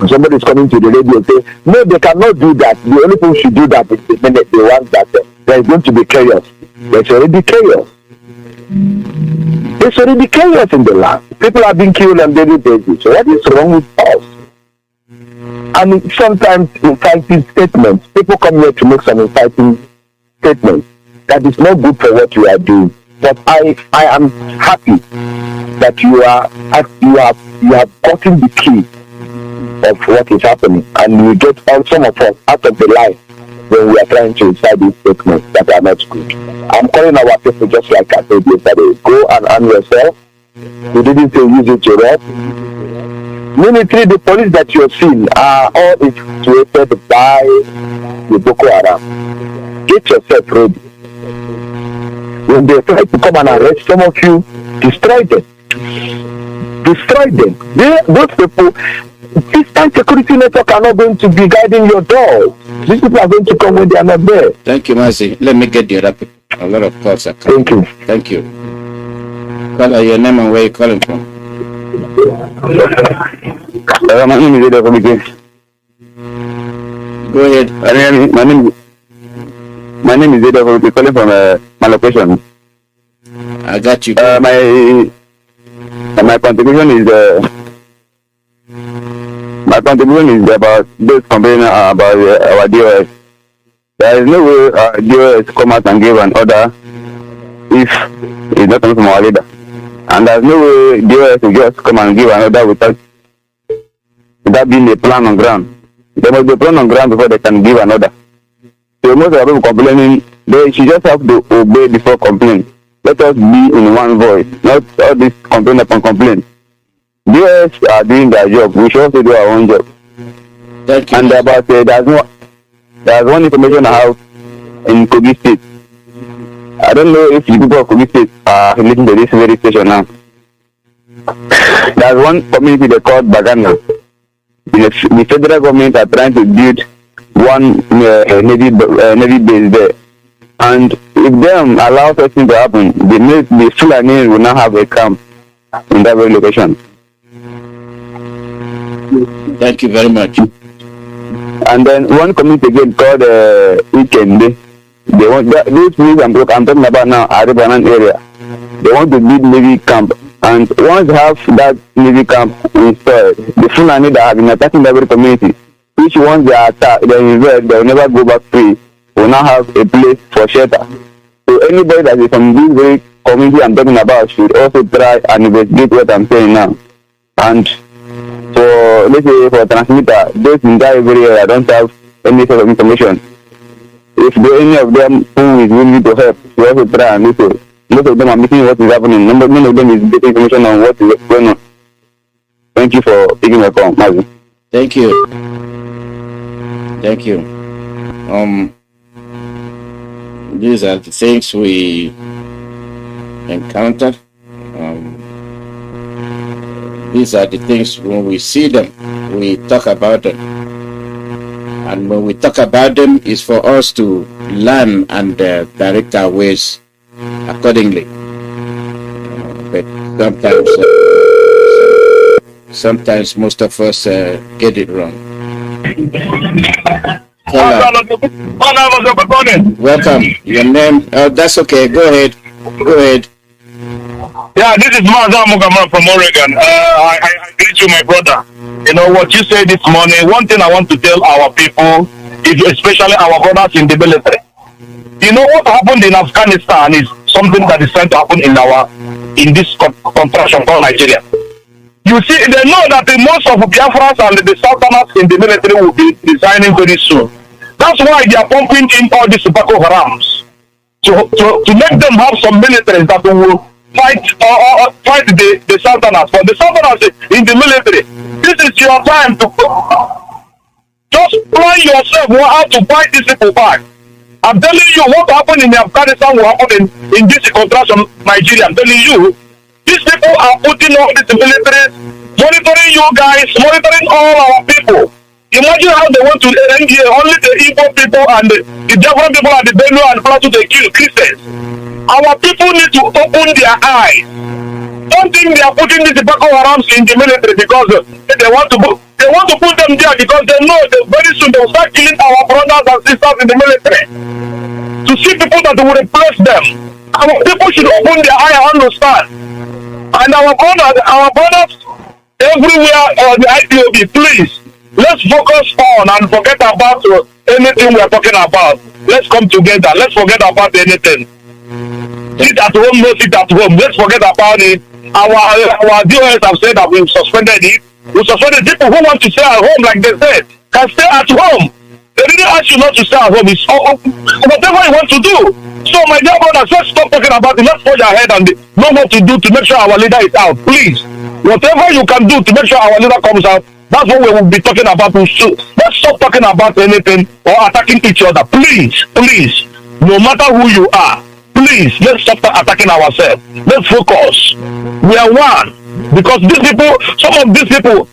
Somebody is coming to the radio and say, no, they cannot do that. The only people who should do that is the minute they want that there is going to be chaos. There's already chaos. There's already chaos in the land. People are being killed on daily basis. So what is wrong with us? And sometimes inciting statements. People come here to make some inciting statements. That is not good for what you are doing. But I am happy that you have gotten the key of what is happening, and we get some of us out of the line when we are trying to incite these statements that are not good. I'm calling our people, just like I said yesterday, go and arm yourself. We didn't say use it to rob. Military, the police that you're seeing are all infiltrated by the Boko Haram. Get yourself ready. When they try to come and arrest some of you, destroy them. Destroy them. Those people, this time security network are not going to be guiding your doors. These people are going to come when they are not there. Thank you, Mazi. Let me get the other people. A lot of calls are coming. Thank you. Thank you. Call your name and where you're calling from. My name is Edo. Go ahead. My name is Edo. We're calling from my location. I got you. My contribution is about those complaining about our DOS. There is no way DOS come out and give an order if it's not coming from our leader. And there's no way DOS will just come and give an order without being a plan on ground. There must be a plan on ground before they can give an order. So most of the people complaining, they should just have to obey before complaining. Let us be in one voice, not all this complaint upon complaint. DOS are doing their job. We should also do our own job. Thank you. And about there's one information I have in Kogi State. I don't know if the people of Kogi State are listening to this very station now. There's one community they call Bagana. The federal government are trying to build one Navy base there. And if them allow such thing to happen, the Fulani will not have a camp in that very location. Thank you very much. And then one community again called Ikende. They want those places I'm talking about now, Aribanan area. They want to build Navy camp. And once they have that Navy camp installed, the Fulani that have been attacking that very community, which once they attack, they invade, they will never go back free. Will now have a place for shelter. So anybody that is from this very community I'm talking about should also try and investigate what I'm saying now. And for, let's say, for transmitter, those in that area don't have any sort of information. If there any of them who is willing to help, we also try and do so. Most of them are missing what is happening. None of them is getting information on what is going on. Thank you for taking my call, Mazi. Thank you. Thank you. These are the things we encountered. These are the things when we see them, we talk about them. And when we talk about them, it's for us to learn and direct our ways accordingly. But sometimes most of us get it wrong. Welcome. Your name? That's okay. Go ahead. Go ahead. Yeah, this is Mazi Chukwuemeka from Oregon. I greet you, my brother. You know what you said this morning. One thing I want to tell our people, especially our brothers in the military. You know what happened in Afghanistan is something that is trying to happen in this contraction called Nigeria. You see, they know that the most of Biafrans and the Southerners in the military will be resigning very soon. That's why they are pumping in all these Boko Harams to make them have some militaries that will fight fight the Southerners. But the Southerners in the military, this is your time to just plan yourself how to fight these people back. I'm telling you, what happened in Afghanistan will happen in this contraction Nigeria. I'm telling you, these people are putting all these militaries, monitoring you guys, monitoring all our people. Imagine how they want to end here. Only the Ipob people and the Biafran people and the Benue and Plateau they kill Christians. Our people need to open their eyes. Don't think they are putting these Boko Harams in the military because they want to put them there because they know that very soon they will start killing our brothers and sisters in the military. To see people that will replace them. Our people should open their eye and understand. And our brothers everywhere on the IPOB, please. Let's focus on and forget about anything we are talking about. Let's come together. Let's forget about anything. Sit at home, no sit at home. Let's forget about it. Our DOS have said that we've suspended it. We suspended people who want to stay at home, like they said, can stay at home. They didn't ask you not to stay at home. It's whatever you want to do. So, my dear brothers, let's stop talking about it. Let's hold our head and know what to do to make sure our leader is out. Please. Whatever you can do to make sure our leader comes out, that's what we will be talking about. Let's stop talking about anything or attacking each other. Please, please, no matter who you are, please, let's stop attacking ourselves. Let's focus. We are one. Because these people, some of these people,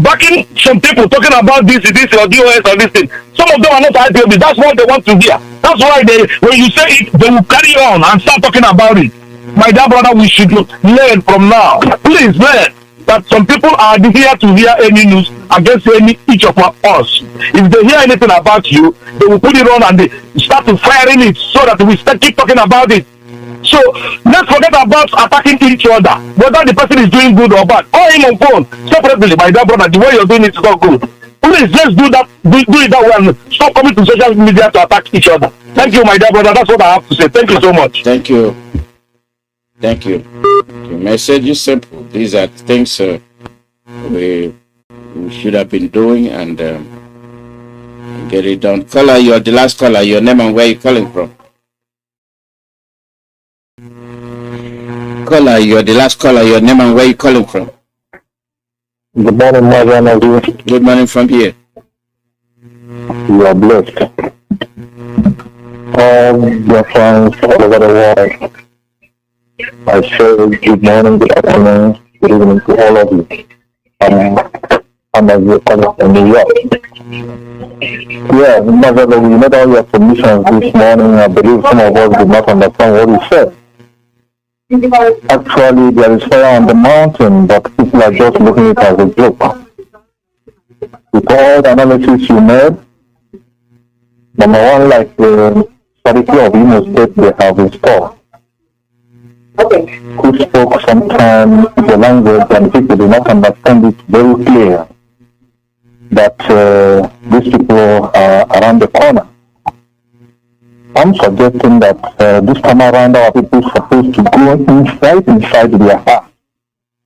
backing some people talking about this or DOS or this thing, some of them are not IPOB. That's what they want to hear. That's why when you say it, they will carry on and start talking about it. My dear brother, we should learn from now. Please learn that some people are here to hear any news against each of us. If they hear anything about you, they will put it on and they start to firing it so that we keep talking about it. So let's forget about attacking each other, whether the person is doing good or bad. Call him on phone separately, my dear brother. The way you're doing it is not good. Please, let's do that. Do it that way and stop coming to social media to attack each other. Thank you, my dear brother. That's what I have to say. Thank you so much. Thank you. Thank you. The message is simple. These are things we should have been doing and get it done. Caller, you are the last caller. Your name and where you calling from? Caller, you are the last caller. Your name and where you calling from? Good morning, Mazi Chukwuemeka. Good morning from here. You are blessed. All Biafrans all over the world. I say good morning, good afternoon, good evening to all of you. I'm as you come from New York. Yeah, Mazi, we made all your submissions this morning. I believe some of us did not understand what you said. Actually, there is fire on the mountain, but people are just looking at it as a joke. With all the analysis you made, number one, like the strategy of Imo State they have installed. Who spoke sometimes the language and people do not understand it very clear that these people are around the corner. I'm suggesting that this time around our people are supposed to go inside their heart,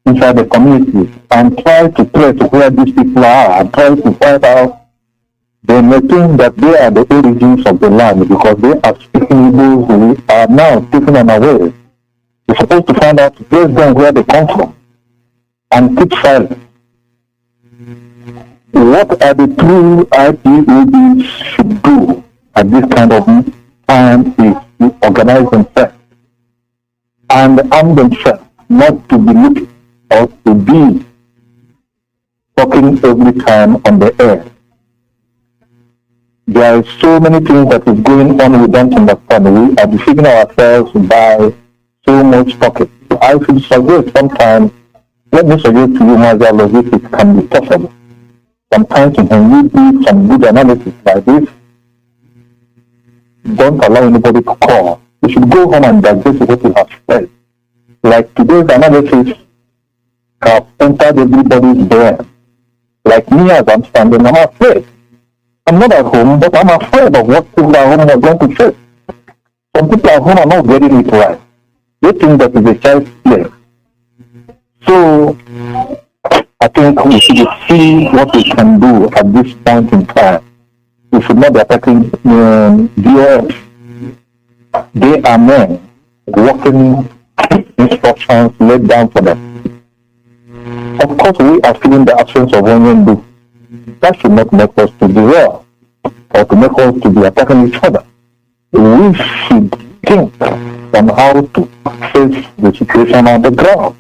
inside the community, and try to trace where these people are and try to find out. They may think that they are the origins of the land because they are speaking those who are now taken unaware. You're supposed to find out, trace them where they come from, and keep silent. What are the true IPOBs should do at this kind of time is to organize themselves and arm themselves, not to be looking or to be talking every time on the air. There are so many things that is going on we don't understand. We are deceiving ourselves by so much talking. I should suggest sometimes, let me suggest to you, Mazi Alozie, if it can be possible. Sometimes when you do some good analysis like this, don't allow anybody to call. You should go home and digest what you have said. Like today's analysis have entered everybody's brain. Like me as I'm standing, I'm afraid. I'm not at home, but I'm afraid of what people at home are going to say. Some people at home are not getting it right. They think that is a child's play. So, I think we should see what we can do at this point in time to should not be attacking DOS. They are men working instructions laid down for them. Of course, we are feeling the absence of Onyendu. That should not make us to derail or to make us to be attacking each other. We should think on how to face the situation on the ground.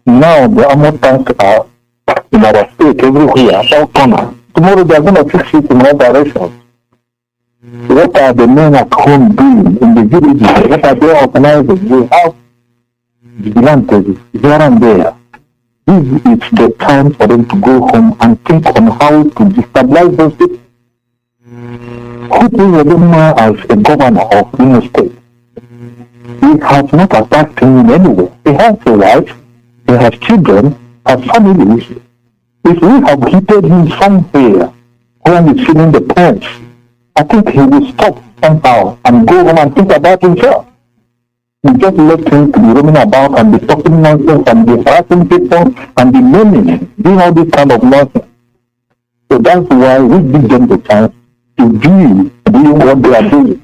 Now, the armored tanks are in our state everywhere, all corners. Tomorrow they are going to fix it in all directions. What are the men at home doing in the villages? What are they organizing? We have vigilantes here and there. This is the time for them to go home and think on how to destabilize those people. Who is Obama as a governor of Imo State? He has not attacked him in any way. He has a wife, he has children, has families. If we have hitted him somewhere when he's feeling the pain, I think he will stop somehow and go home and think about himself. We just let him to be roaming about and be talking nonsense and be harassing people and be naming, doing all this kind of nonsense. So that's why we give them the chance to be doing what they are doing.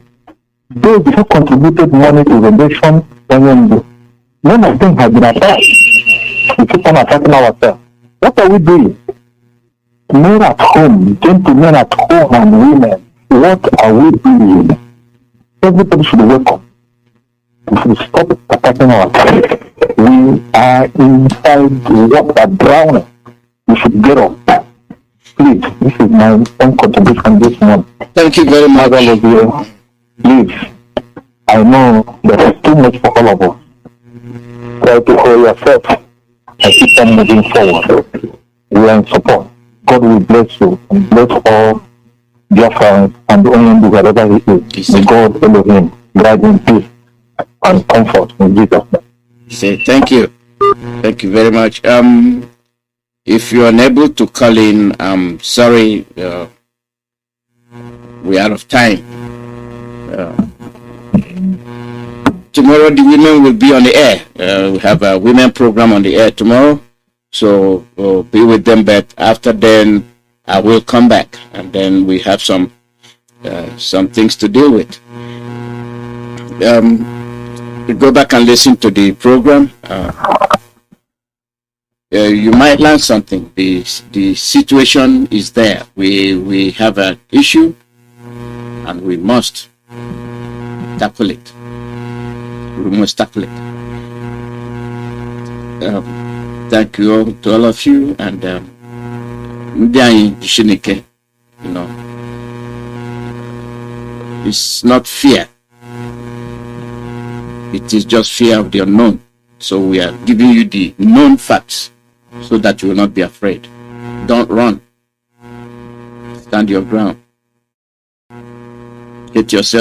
Those who contributed money to the nation, none of them have been attacked. We keep on attacking ourselves. What are we doing? Men at home, gentlemen at home and women, what are we doing? Everybody should wake up. We should stop attacking ourselves. We are inside water drowning. We should get up. Please, this is my own contribution this morning. Thank you very much. Please, I know there is too much for all of us. Try to hold yourself and keep on moving forward. We are in support. God will bless you and bless all Biafrans and only wherever he is. May God Elohim guide in peace and comfort in Jesus' name. Say thank you. Thank you very much. If you're unable to call in, I'm sorry. We're out of time. Tomorrow the women will be on the air. We have a women program on the air tomorrow. So we'll be with them, but after then I will come back and then we have some things to deal with. Go back and listen to the program. You might learn something. The situation is there. We have an issue and we must tackle it. We must tackle it. Thank you all, to all of you, and it's not fear. It is just fear of the unknown. So we are giving you the known facts so that you will not be afraid. Don't run. Stand your ground. Get yourself